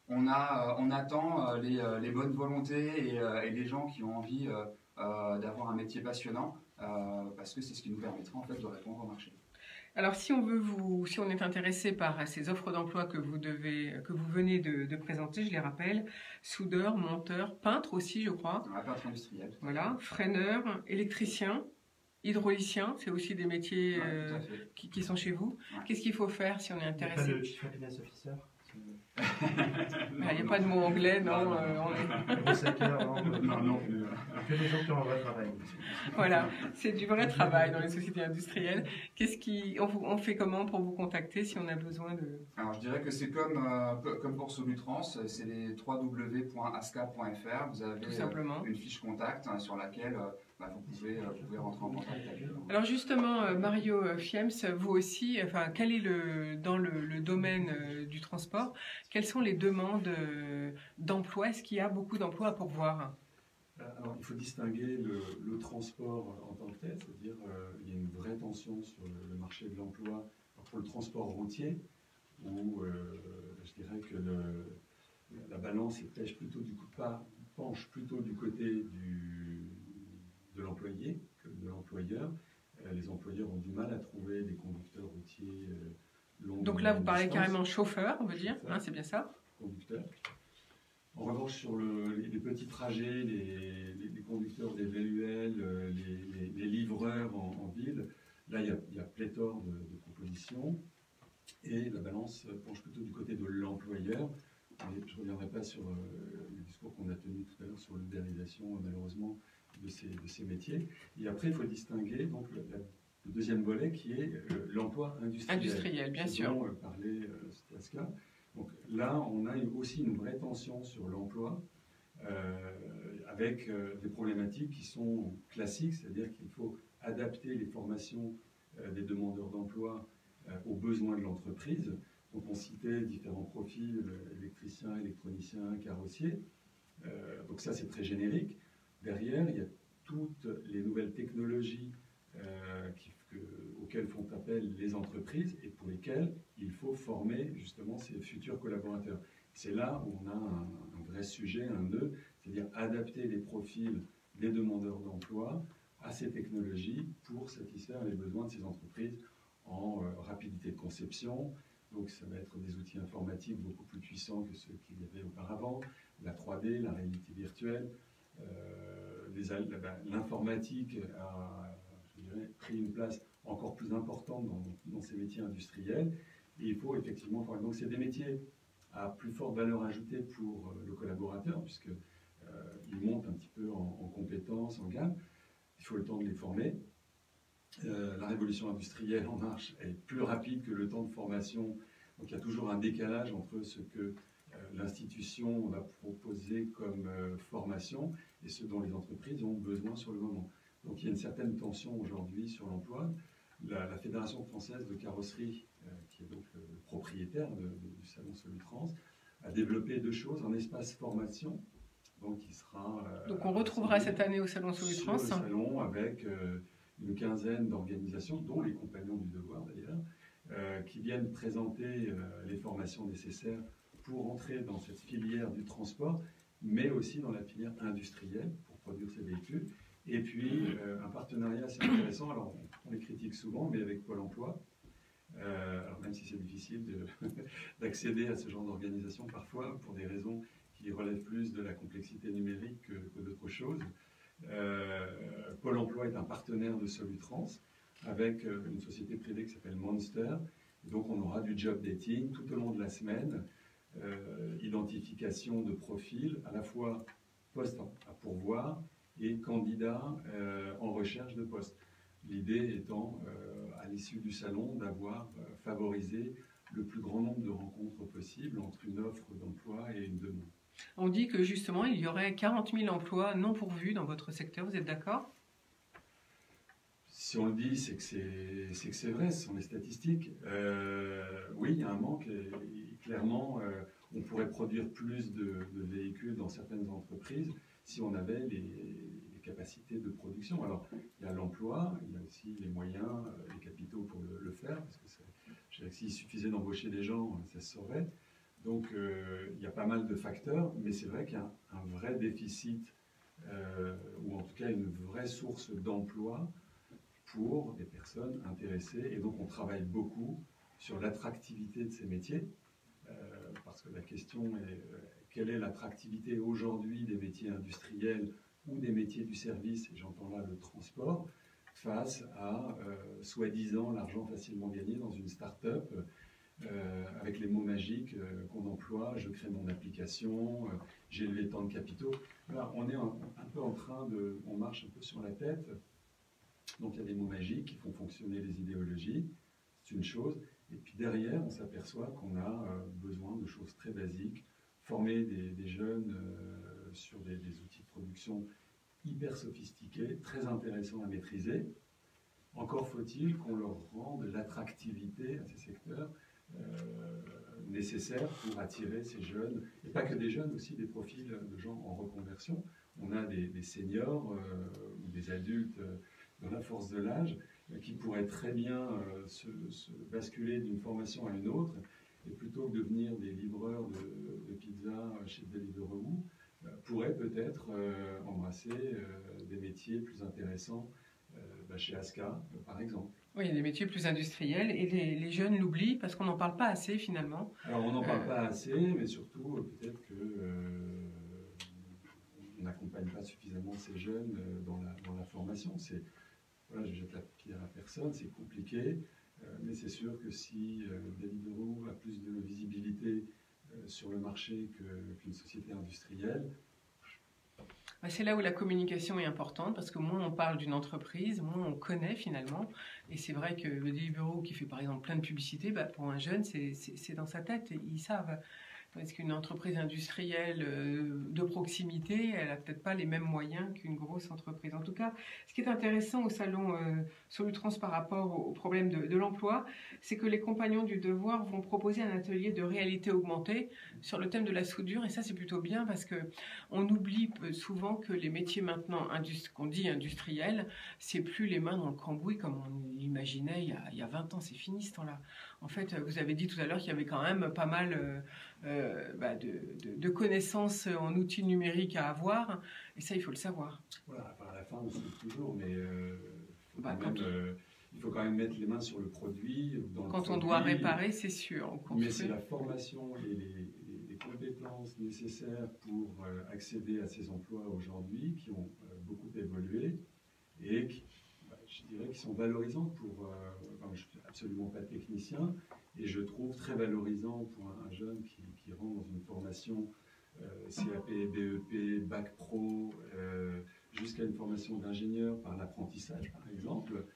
On attend les bonnes volontés et les gens qui ont envie d'avoir un métier passionnant parce que c'est ce qui nous permettra en fait de répondre au marché. Alors si on est intéressé par ces offres d'emploi que vous venez de présenter, je les rappelle, soudeur, monteur, peintre aussi je crois. Peintre industriel. Voilà, freineur, électricien, hydraulicien, c'est aussi des métiers qui sont chez vous. Ouais. Qu'est-ce qu'il faut faire si on est intéressé? Il n'y a pas de chief happiness officer? Il n'y a pas de mot anglais, non. Non, que les gens qui ont un vrai travail. Voilà, c'est du vrai travail dans les sociétés industrielles. On fait comment pour vous contacter si on a besoin de... Alors je dirais que c'est comme pour Solutrans, c'est les www.asca.fr. Vous avez une fiche contact sur laquelle vous pouvez rentrer en contact avec nous. Alors justement, Mario Fiems, vous aussi, quel est dans le domaine du transport, quelles sont les demandes d'emploi? Est-ce qu'il y a beaucoup d'emplois à pourvoir? Alors, il faut distinguer le transport en tant que tel, c'est-à-dire il y a une vraie tension sur le marché de l'emploi pour le transport routier, où je dirais que la balance penche plutôt du côté de l'employé que de l'employeur. Les employeurs ont du mal à trouver des conducteurs routiers longs. Donc là, vous parlez carrément chauffeur, on veut dire, c'est bien ça? Conducteur. En revanche, sur les petits trajets, les conducteurs des VUL, les livreurs en ville, là, il y a pléthore de propositions et la balance penche plutôt du côté de l'employeur. Je ne reviendrai pas sur le discours qu'on a tenu tout à l'heure sur l'ubérisation, malheureusement, de ces métiers. Et après, il faut distinguer donc, le deuxième volet qui est l'emploi industriel. Industriel, bien sûr. Dont parlait Staska. Donc là, on a aussi une vraie tension sur l'emploi avec des problématiques qui sont classiques, c'est-à-dire qu'il faut adapter les formations des demandeurs d'emploi aux besoins de l'entreprise. Donc on citait différents profils, électriciens, électroniciens, carrossiers. Donc ça, c'est très générique. Derrière, il y a toutes les nouvelles technologies auxquelles font appel les entreprises et pour lesquelles il faut former justement ces futurs collaborateurs. C'est là où on a un vrai sujet, un nœud, c'est-à-dire adapter les profils des demandeurs d'emploi à ces technologies pour satisfaire les besoins de ces entreprises en rapidité de conception. Donc ça va être des outils informatiques beaucoup plus puissants que ceux qu'il y avait auparavant, la 3D, la réalité virtuelle, l'informatique a pris une place encore plus importante dans ces métiers industriels. Et il faut effectivement former. Donc c'est des métiers à plus forte valeur ajoutée pour le collaborateur, puisqu'ils montent un petit peu en compétences, en gamme. Il faut le temps de les former. La révolution industrielle en marche est plus rapide que le temps de formation. Donc il y a toujours un décalage entre ce que l'institution va proposer comme formation et ce dont les entreprises ont besoin sur le moment. Donc il y a une certaine tension aujourd'hui sur l'emploi. La Fédération française de carrosserie, qui est donc le propriétaire du salon Solutrans, a développé deux choses, un espace formation, donc qui sera... donc on retrouvera cette année au salon Solutrans. Sur le salon avec une quinzaine d'organisations, dont les Compagnons du Devoir d'ailleurs, qui viennent présenter les formations nécessaires pour entrer dans cette filière du transport, mais aussi dans la filière industrielle pour produire ces véhicules. Et puis, un partenariat assez intéressant, alors on les critique souvent, mais avec Pôle emploi. Alors même si c'est difficile d'accéder à ce genre d'organisation parfois, pour des raisons qui relèvent plus de la complexité numérique que d'autres choses. Pôle emploi est un partenaire de Solutrans avec une société privée qui s'appelle Monster. Et donc on aura du job dating tout au long de la semaine, identification de profils, à la fois postes à pourvoir et candidats en recherche de poste. L'idée étant, à l'issue du salon, d'avoir favorisé le plus grand nombre de rencontres possibles entre une offre d'emploi et une demande. On dit que justement, il y aurait 40 000 emplois non pourvus dans votre secteur, vous êtes d'accord? Si on le dit, c'est que c'est vrai, ce sont les statistiques. Oui, il y a un manque, et clairement, on pourrait produire plus de véhicules dans certaines entreprises si on avait les capacités de production. Alors, il y a l'emploi, il y a aussi les moyens, les capitaux pour le faire, parce que je dirais que s'il suffisait d'embaucher des gens, ça se saurait. Donc, il y a pas mal de facteurs, mais c'est vrai qu'il y a un vrai déficit, ou en tout cas une vraie source d'emploi pour des personnes intéressées. Et donc, on travaille beaucoup sur l'attractivité de ces métiers, parce que la question est quelle est l'attractivité aujourd'hui des métiers industriels ou des métiers du service, et j'entends là le transport, face à soi-disant l'argent facilement gagné dans une start-up, avec les mots magiques qu'on emploie, je crée mon application, j'ai levé tant de capitaux. Voilà, on est un peu en train de... On marche un peu sur la tête. Donc il y a des mots magiques qui font fonctionner les idéologies, c'est une chose. Et puis derrière, on s'aperçoit qu'on a besoin de choses très basiques, former des jeunes sur des outils de production hyper sophistiqués, très intéressants à maîtriser. Encore faut-il qu'on leur rende l'attractivité à ces secteurs nécessaires pour attirer ces jeunes, et pas que des jeunes, aussi des profils de gens en reconversion. On a des seniors ou des adultes dans la force de l'âge qui pourraient très bien se basculer d'une formation à une autre, et plutôt que de devenir des livreurs de pizza chez Deliveroo, pourraient peut-être embrasser des métiers plus intéressants chez Asca, par exemple. Oui, il y a des métiers plus industriels, et les jeunes l'oublient parce qu'on n'en parle pas assez finalement. Alors on n'en parle pas assez, mais surtout peut-être qu'on n'accompagne pas suffisamment ces jeunes dans la formation. Voilà, je jette la pierre à personne, c'est compliqué, mais c'est sûr que si Deliveroo a plus de visibilité sur le marché qu'une société industrielle. C'est là où la communication est importante, parce que moins on parle d'une entreprise, moins on connaît finalement. Et c'est vrai que le Deliveroo qui fait par exemple plein de publicités, pour un jeune, c'est dans sa tête, et ils savent. Parce qu'une entreprise industrielle de proximité, elle n'a peut-être pas les mêmes moyens qu'une grosse entreprise. En tout cas, ce qui est intéressant au salon Solutrans par rapport au problème de l'emploi, c'est que les compagnons du devoir vont proposer un atelier de réalité augmentée sur le thème de la soudure. Et ça, c'est plutôt bien, parce qu'on oublie souvent que les métiers maintenant qu'on dit industriels, c'est plus les mains dans le cambouis comme on l'imaginait il y a 20 ans. C'est fini ce temps-là. En fait, vous avez dit tout à l'heure qu'il y avait quand même pas mal de connaissances en outils numériques à avoir, et ça, il faut le savoir. Voilà, à la fin, on se trouve toujours, mais il faut quand même mettre les mains sur le produit. Quand on doit réparer, c'est sûr. Mais c'est la formation et les compétences nécessaires pour accéder à ces emplois aujourd'hui qui ont beaucoup évolué et qui, je dirais, qui sont valorisantes pour... je ne suis absolument pas technicien, et je trouve très valorisant pour un jeune qui rentre dans une formation CAP, BEP, Bac Pro, jusqu'à une formation d'ingénieur par l'apprentissage, par exemple,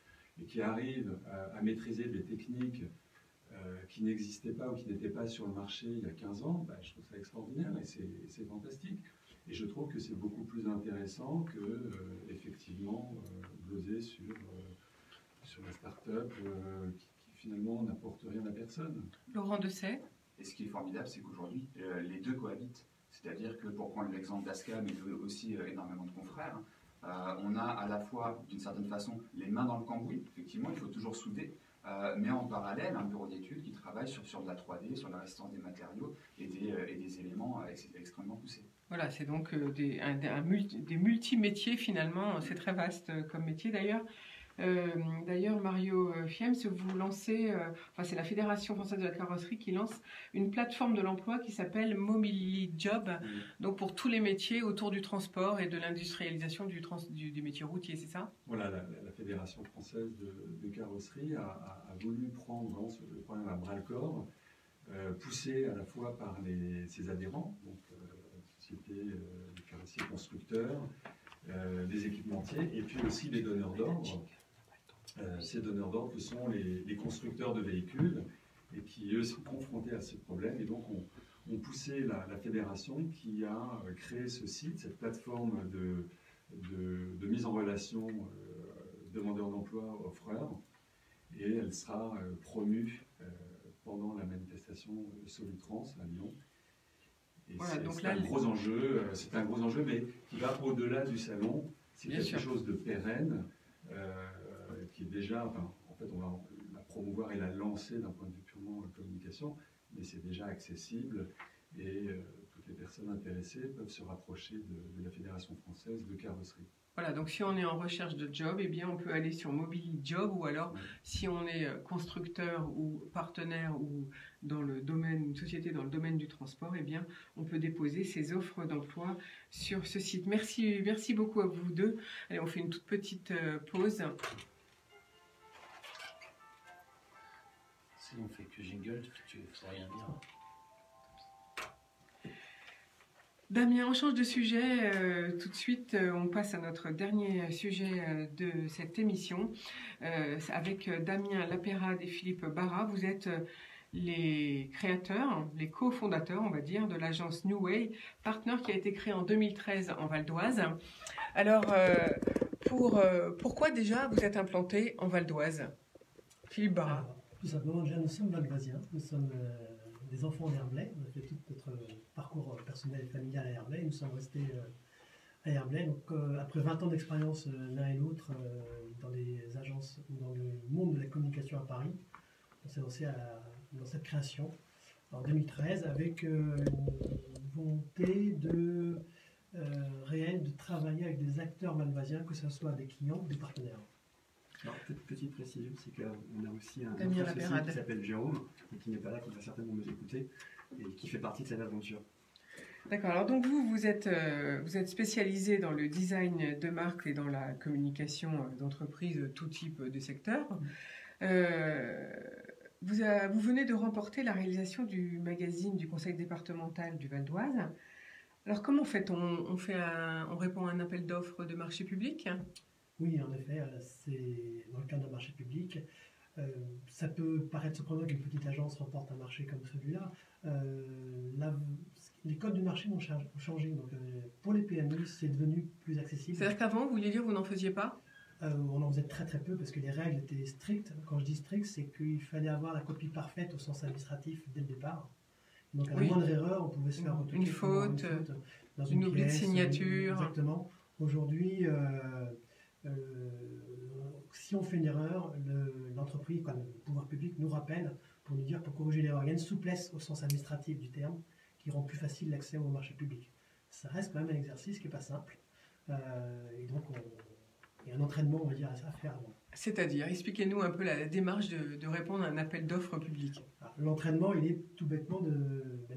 et qui arrive à maîtriser des techniques qui n'existaient pas ou qui n'étaient pas sur le marché il y a 15 ans, je trouve ça extraordinaire, et c'est fantastique. Et je trouve que c'est beaucoup plus intéressant que, effectivement, gloser sur la start-up qui finalement n'apporte rien à personne. Laurent Dessay. Et ce qui est formidable, c'est qu'aujourd'hui, les deux cohabitent. C'est-à-dire que, pour prendre l'exemple d'Asca, mais aussi énormément de confrères, on a à la fois, d'une certaine façon, les mains dans le cambouis. Effectivement, il faut toujours souder. Mais en parallèle, un bureau d'études qui travaille sur de la 3D, sur la résistance des matériaux et des éléments extrêmement poussés. Voilà, c'est donc des multimétiers finalement, c'est très vaste comme métier d'ailleurs. D'ailleurs, Mario Fiems, vous lancez, enfin c'est la Fédération française de la carrosserie qui lance une plateforme de l'emploi qui s'appelle Mobility Job, donc pour tous les métiers autour du transport et de l'industrialisation du métier routier, c'est ça? Voilà, la Fédération française de carrosserie a voulu prendre vraiment le problème à bras-le-corps, poussé à la fois par ses adhérents, donc sociétés de carrossiers constructeurs, des équipementiers, et puis aussi les donneurs d'ordre. Ces donneurs d'ordre sont les constructeurs de véhicules et qui, eux, sont confrontés à ce problème. Et donc, ont poussé la fédération qui a créé ce site, cette plateforme de mise en relation demandeurs d'emploi, offreurs. Et elle sera promue pendant la manifestation Solutrans à Lyon. Et voilà, c'est un gros enjeu, mais qui va au-delà du salon. C'est quelque chose de pérenne. Qui est déjà, en fait, on va la promouvoir et la lancer d'un point de vue purement communication, mais c'est déjà accessible et toutes les personnes intéressées peuvent se rapprocher de la Fédération française de carrosserie. Voilà, donc si on est en recherche de job, eh bien on peut aller sur Mobility Job, ou alors si on est constructeur ou partenaire ou dans le domaine, une société dans le domaine du transport, eh bien on peut déposer ses offres d'emploi sur ce site. Merci beaucoup à vous deux. Allez, on fait une toute petite pause. Si on fait que jingle, tu ne faut rien dire. Damien, on change de sujet tout de suite. On passe à notre dernier sujet de cette émission avec Damien Lapérade et Philippe Barra. Vous êtes les créateurs, les cofondateurs, on va dire, de l'agence New Way, Partner, qui a été créée en 2013 en Val d'Oise. Alors, pourquoi déjà vous êtes implanté en Val d'Oise? Philippe Barra. Alors, tout simplement, déjà, nous sommes valdoisiens, nous sommes des enfants d'Herblay, on a fait tout notre parcours personnel et familial à Herblay, nous sommes restés à Herblay. Donc, après 20 ans d'expérience l'un et l'autre dans les agences ou dans le monde de la communication à Paris, on s'est lancé dans cette création en 2013 avec une volonté réelle de travailler avec des acteurs valdoisiens, que ce soit des clients ou des partenaires. Alors, petite précision, c'est qu'on a aussi un Damien autre Lapérade qui s'appelle Jérôme, qui n'est pas là, qui va certainement nous écouter, et qui fait partie de cette aventure. D'accord, alors donc vous êtes spécialisé dans le design de marque et dans la communication d'entreprise, tout type de secteur. Vous venez de remporter la réalisation du magazine du Conseil départemental du Val d'Oise. Alors comment fait-on? On répond à un appel d'offres de marché public? Oui, en effet, c'est dans le cadre d'un marché public. Ça peut paraître surprenant qu'une petite agence remporte un marché comme celui-là. Les codes du marché ont changé. Donc, pour les PME, c'est devenu plus accessible. C'est-à-dire qu'avant, vous vouliez dire, vous n'en faisiez pas? On en faisait très très peu parce que les règles étaient strictes. Quand je dis strict, c'est qu'il fallait avoir la copie parfaite au sens administratif dès le départ. Donc, à la moindre erreur, on pouvait se faire retoquer. Une faute, dans une oubli de signature. Exactement. Aujourd'hui, si on fait une erreur, l'entreprise, le pouvoir public nous rappelle pour nous dire, pour corriger l'erreur. Il y a une souplesse au sens administratif du terme qui rend plus facile l'accès au marché public. Ça reste quand même un exercice qui n'est pas simple. Et donc, il y a un entraînement, on va dire, à faire avant. C'est-à-dire, expliquez-nous un peu la démarche de répondre à un appel d'offres public. L'entraînement, il est tout bêtement de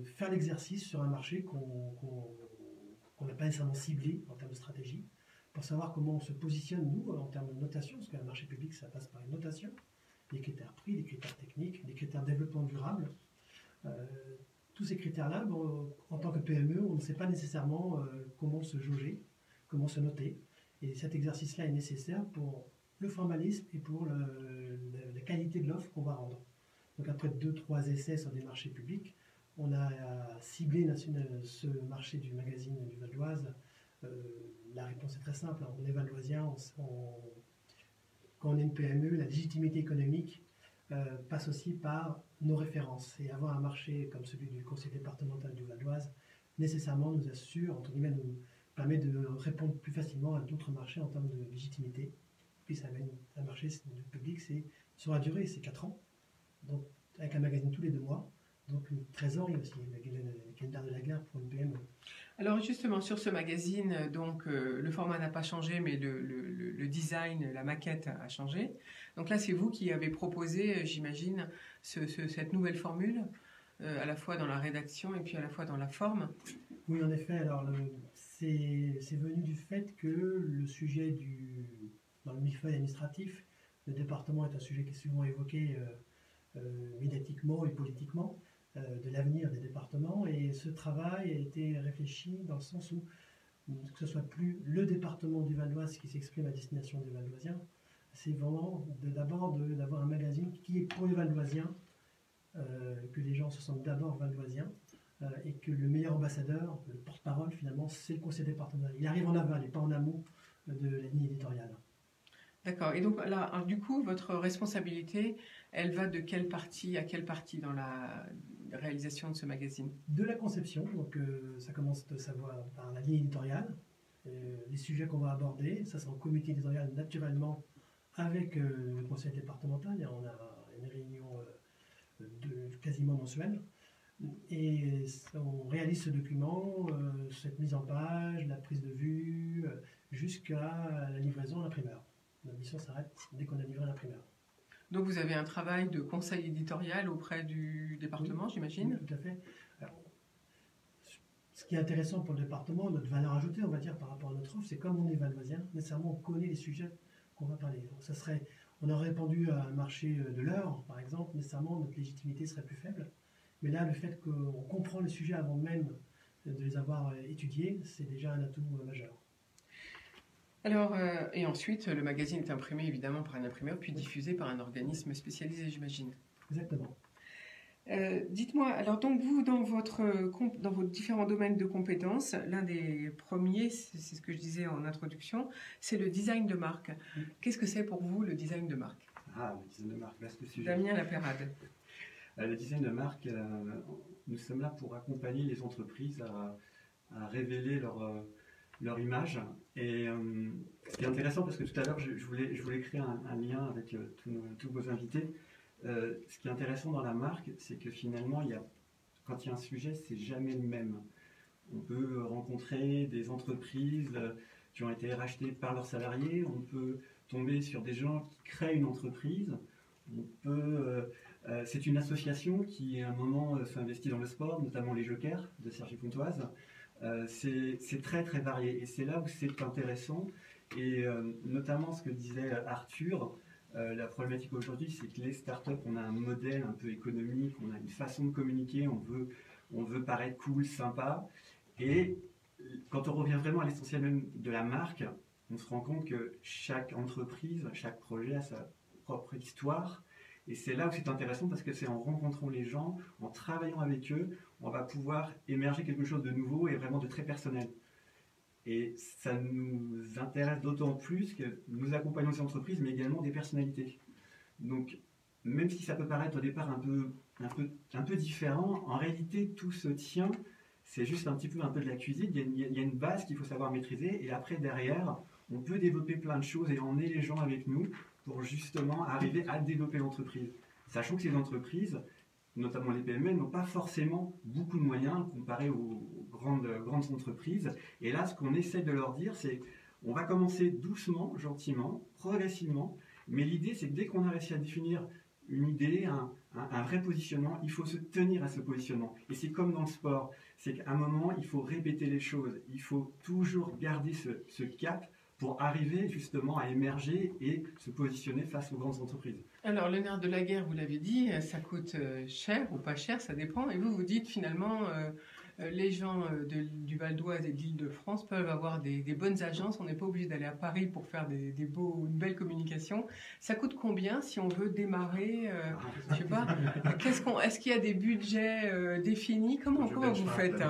faire l'exercice sur un marché qu'on n'a pas nécessairement ciblé en termes de stratégie, pour savoir comment on se positionne, nous, en termes de notation, parce qu'un marché public, ça passe par une notation, des critères prix, des critères techniques, des critères développement durable. Tous ces critères-là, en tant que PME, on ne sait pas nécessairement comment se jauger, comment se noter. Et cet exercice-là est nécessaire pour le formalisme et pour la qualité de l'offre qu'on va rendre. Donc après 2-3 essais sur des marchés publics, on a ciblé ce marché du magazine du Val d'Oise. La réponse est très simple, on est valdoisien, quand on est une PME, la légitimité économique passe aussi par nos références. Et avoir un marché comme celui du Conseil départemental du Val d'Oise, nécessairement nous assure, entre guillemets, nous permet de répondre plus facilement à d'autres marchés en termes de légitimité. Puis un marché public, sur la durée, c'est 4 ans. Donc avec un magazine tous les 2 mois, donc une trésorerie aussi, le calendrier de la guerre pour une PME. Alors justement, sur ce magazine, donc le format n'a pas changé, mais le design, la maquette a changé. Donc là, c'est vous qui avez proposé, j'imagine, cette nouvelle formule, à la fois dans la rédaction et puis à la fois dans la forme. Oui, en effet. Alors, c'est venu du fait que le sujet dans le millefeuille administratif, le département est un sujet qui est souvent évoqué médiatiquement et politiquement, de l'avenir des départements. Et ce travail a été réfléchi dans le sens où que ce soit plus le département du Val d'Oise qui s'exprime à destination des Val-d'Oisiens, c'est vraiment d'abord d'avoir un magazine qui est pour les Val-d'Oisiens, que les gens se sentent d'abord Val-d'Oisiens, et que le meilleur ambassadeur, le porte-parole finalement, c'est le conseil départemental. Il arrive en aval et pas en amont de la ligne éditoriale. D'accord. Et donc là, alors, du coup, votre responsabilité, elle va de quelle partie à quelle partie dans la réalisation de ce magazine? De la conception, donc ça commence de savoir par la ligne éditoriale, les sujets qu'on va aborder, ça c'est en comité éditorial naturellement avec le conseil départemental, et on a une réunion quasiment mensuelle, et on réalise ce document, cette mise en page, la prise de vue, jusqu'à la livraison à l'imprimeur. La mission s'arrête dès qu'on a livré à l'imprimeur. Donc vous avez un travail de conseil éditorial auprès du département, Oui, j'imagine? oui, tout à fait. Alors, ce qui est intéressant pour le département, notre valeur ajoutée, on va dire, par rapport à notre offre, c'est comme on est valdoisien, nécessairement on connaît les sujets qu'on va parler. Donc, on aurait répondu à un marché de l'heure, par exemple, nécessairement notre légitimité serait plus faible. Mais là, le fait qu'on comprend les sujets avant même de les avoir étudiés, c'est déjà un atout majeur. Alors, et ensuite, le magazine est imprimé évidemment par un imprimeur, puis diffusé par un organisme spécialisé, j'imagine. Exactement. Dites-moi, alors donc vous, dans vos différents domaines de compétences, l'un des premiers, c'est ce que je disais en introduction, c'est le design de marque. Qu'est-ce que c'est pour vous le design de marque? Ah, le design de marque, vaste sujet. Damien Lapérade. Le design de marque, nous sommes là pour accompagner les entreprises à révéler leur image. Et ce qui est intéressant, parce que tout à l'heure, je voulais créer un lien avec tous vos invités. Ce qui est intéressant dans la marque, c'est que finalement, quand il y a un sujet, c'est jamais le même. On peut rencontrer des entreprises qui ont été rachetées par leurs salariés, on peut tomber sur des gens qui créent une entreprise, c'est une association qui, à un moment, s'investit dans le sport, notamment les Jokers de Cergy-Pontoise. C'est très très varié et c'est là où c'est intéressant. Et notamment ce que disait Arthur, la problématique aujourd'hui, c'est que les startups, on a un modèle un peu économique, on a une façon de communiquer, on veut paraître cool, sympa. Et quand on revient vraiment à l'essentiel même de la marque, on se rend compte que chaque entreprise, chaque projet a sa propre histoire. Et c'est là où c'est intéressant parce que c'est en rencontrant les gens, en travaillant avec eux, on va pouvoir émerger quelque chose de nouveau et vraiment de très personnel. Et ça nous intéresse d'autant plus que nous accompagnons ces entreprises, mais également des personnalités. Donc, même si ça peut paraître au départ un peu différent, en réalité, tout se tient. C'est juste un peu de la cuisine. Il y a une base qu'il faut savoir maîtriser. Et après, derrière, on peut développer plein de choses et emmener les gens avec nous pour justement arriver à développer l'entreprise. Sachant que ces entreprises, notamment les PME, n'ont pas forcément beaucoup de moyens comparé aux grandes entreprises. Et là, ce qu'on essaie de leur dire, c'est on va commencer doucement, gentiment, progressivement, mais l'idée, c'est que dès qu'on a réussi à définir une idée, un vrai positionnement, il faut se tenir à ce positionnement. Et c'est comme dans le sport, c'est qu'à un moment, il faut répéter les choses, il faut toujours garder ce cap pour arriver justement à émerger et se positionner face aux grandes entreprises. Alors, le nerf de la guerre, vous l'avez dit, ça coûte cher ou pas cher, ça dépend. Et vous dites finalement, les gens du Val d'Oise et de l'Île-de-France peuvent avoir des bonnes agences. On n'est pas obligé d'aller à Paris pour faire une belle communication. Ça coûte combien si on veut démarrer je sais pas. Est-ce qu'il y a des budgets définis? Comment vous faites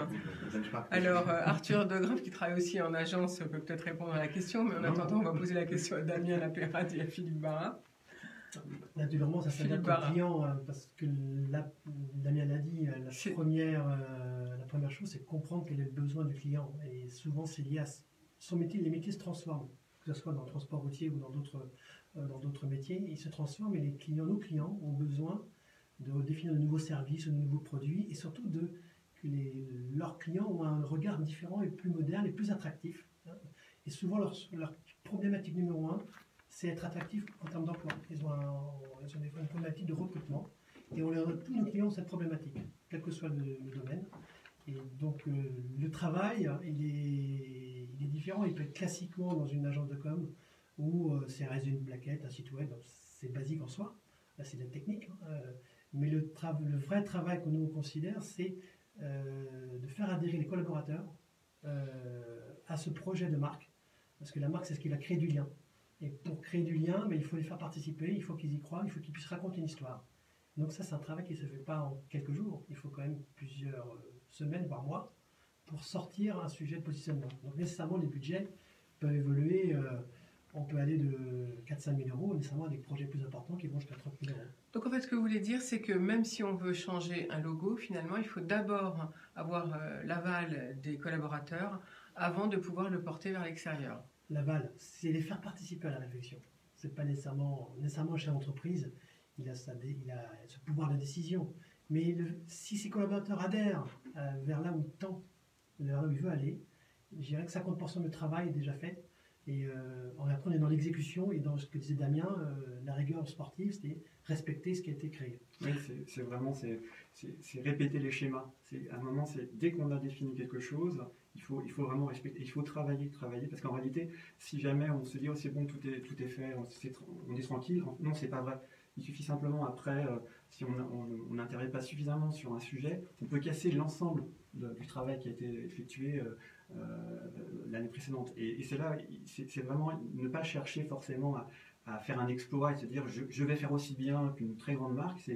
Alors, Arthur Degrave, qui travaille aussi en agence, peut peut-être répondre à la question. Mais en attendant, on va poser la question à Damien Lapérade et à Philippe Barra. Naturellement, ça s'adapte au client, parce que Damien l'a dit, la première chose, c'est comprendre quel est le besoin du client. Et souvent, c'est lié à son métier. Les métiers se transforment, que ce soit dans le transport routier ou dans d'autres métiers. Ils se transforment et nos clients ont besoin de définir de nouveaux services, de nouveaux produits, et surtout que leurs clients ont un regard différent et plus moderne et plus attractif. Hein. Et souvent, leur problématique numéro un, c'est être attractif en termes d'emploi. Ils ont des fois une problématique de recrutement, et tous nos clients ont cette problématique, quel que soit le domaine. Et donc, le travail, il est différent. Il peut être classiquement dans une agence de com, où c'est réaliser une plaquette, un site web, c'est basique en soi. Là, c'est de la technique. Hein. Mais le vrai travail que nous on considère, c'est de faire adhérer les collaborateurs à ce projet de marque. Parce que la marque, c'est ce qui va créer du lien. Et pour créer du lien, il faut les faire participer, il faut qu'ils y croient, il faut qu'ils puissent raconter une histoire. Donc ça, c'est un travail qui ne se fait pas en quelques jours. Il faut quand même plusieurs semaines, voire mois, pour sortir un sujet de positionnement. Donc nécessairement, les budgets peuvent évoluer. On peut aller de 4-5 000 euros, nécessairement à des projets plus importants qui vont jusqu'à 30 000 euros. Donc en fait, ce que vous voulez dire, c'est que même si on veut changer un logo, finalement, il faut d'abord avoir l'aval des collaborateurs avant de pouvoir le porter vers l'extérieur. L'aval, c'est les faire participer à la réflexion. C'est pas nécessairement chez l'entreprise, il a ce pouvoir de décision. Mais si ces collaborateurs adhèrent vers là où il tend, vers là où il veut aller, je dirais que 50% du travail est déjà fait. Et après, on est dans l'exécution et dans ce que disait Damien, la rigueur sportive, c'est respecter ce qui a été créé. Oui, c'est vraiment répéter les schémas. À un moment, dès qu'on a défini quelque chose, il faut vraiment respecter, il faut travailler, parce qu'en réalité, si jamais on se dit oh c'est bon, tout est fait, on est tranquille, non, c'est pas vrai. Il suffit simplement après, si on n'intervient pas suffisamment sur un sujet, on peut casser l'ensemble du travail qui a été effectué l'année précédente. Et c'est là, c'est vraiment ne pas chercher forcément à faire un exploit et se dire je vais faire aussi bien qu'une très grande marque.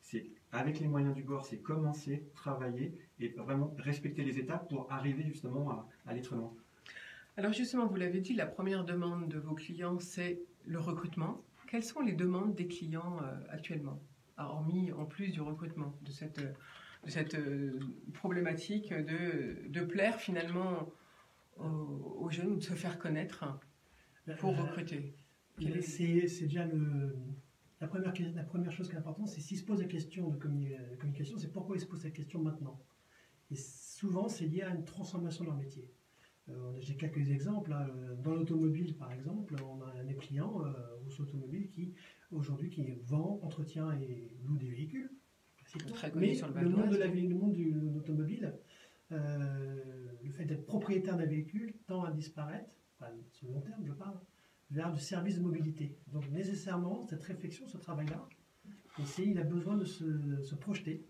C'est avec les moyens du bord, c'est commencer, travailler et vraiment respecter les étapes pour arriver justement à aller très loin. Alors justement, vous l'avez dit, la première demande de vos clients, c'est le recrutement. Quelles sont les demandes des clients actuellement, hormis en plus du recrutement, de cette problématique de plaire finalement aux jeunes ou de se faire connaître pour recruter? C'est déjà la première chose qui est importante, c'est s'ils se posent la question de communication, c'est pourquoi ils se posent cette question maintenant. Et souvent, c'est lié à une transformation de leur métier. J'ai quelques exemples. Hein. Dans l'automobile, par exemple, on a des clients, Rousseau Automobile, qui aujourd'hui vend, entretient et loue des véhicules. Très connu sur le monde le monde de l'automobile, le fait d'être propriétaire d'un véhicule tend à disparaître, enfin, sur le long terme, je parle, vers du service de mobilité. Donc nécessairement, cette réflexion, ce travail-là, il a besoin de se projeter.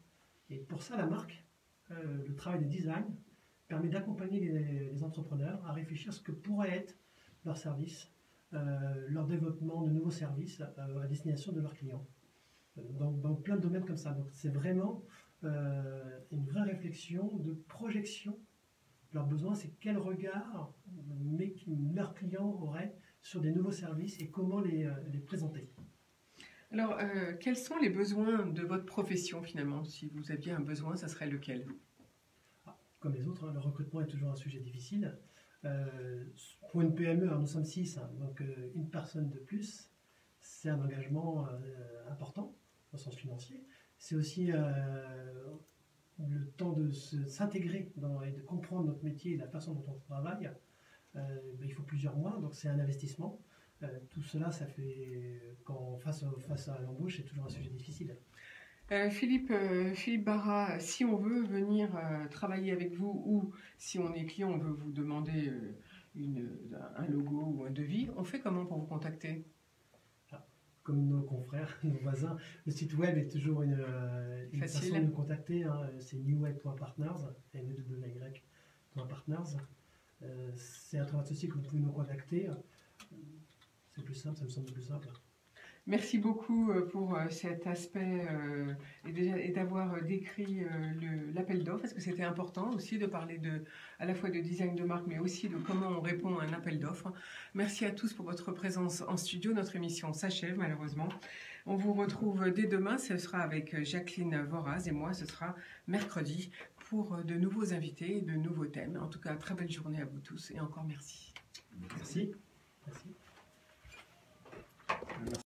Et pour ça, la marque, le travail de design, permet d'accompagner les entrepreneurs à réfléchir à ce que pourrait être leur service, leur développement de nouveaux services à destination de leurs clients. Dans plein de domaines comme ça. Donc c'est vraiment une vraie réflexion de projection. Leurs besoins, c'est quel regard leurs clients auraient sur des nouveaux services et comment les présenter. Alors, quels sont les besoins de votre profession finalement? Si vous aviez un besoin, ça serait lequel? Comme les autres, hein, le recrutement est toujours un sujet difficile. Pour une PME, alors nous sommes 6, hein, donc une personne de plus, c'est un engagement important au sens financier. C'est aussi le temps de s'intégrer et de comprendre notre métier et la façon dont on travaille. Il faut plusieurs mois, donc c'est un investissement. Tout cela, ça fait face à l'embauche, c'est toujours un sujet difficile. Philippe Barra, si on veut venir travailler avec vous ou si on est client, on veut vous demander un logo ou un devis, on fait comment pour vous contacter? Comme nos confrères, nos voisins, le site web est toujours une façon de nous contacter. Hein, c'est newweb.partners, nwy.partners. C'est à travers ceci que vous pouvez nous contacter. C'est plus simple, ça me semble plus simple. Merci beaucoup pour cet aspect et d'avoir décrit l'appel d'offres, parce que c'était important aussi de parler à la fois de design de marque, mais aussi de comment on répond à un appel d'offres. Merci à tous pour votre présence en studio. Notre émission s'achève malheureusement. On vous retrouve dès demain, ce sera avec Jacqueline Voraz et moi, ce sera mercredi pour de nouveaux invités et de nouveaux thèmes. En tout cas, très belle journée à vous tous et encore merci. Merci. Merci.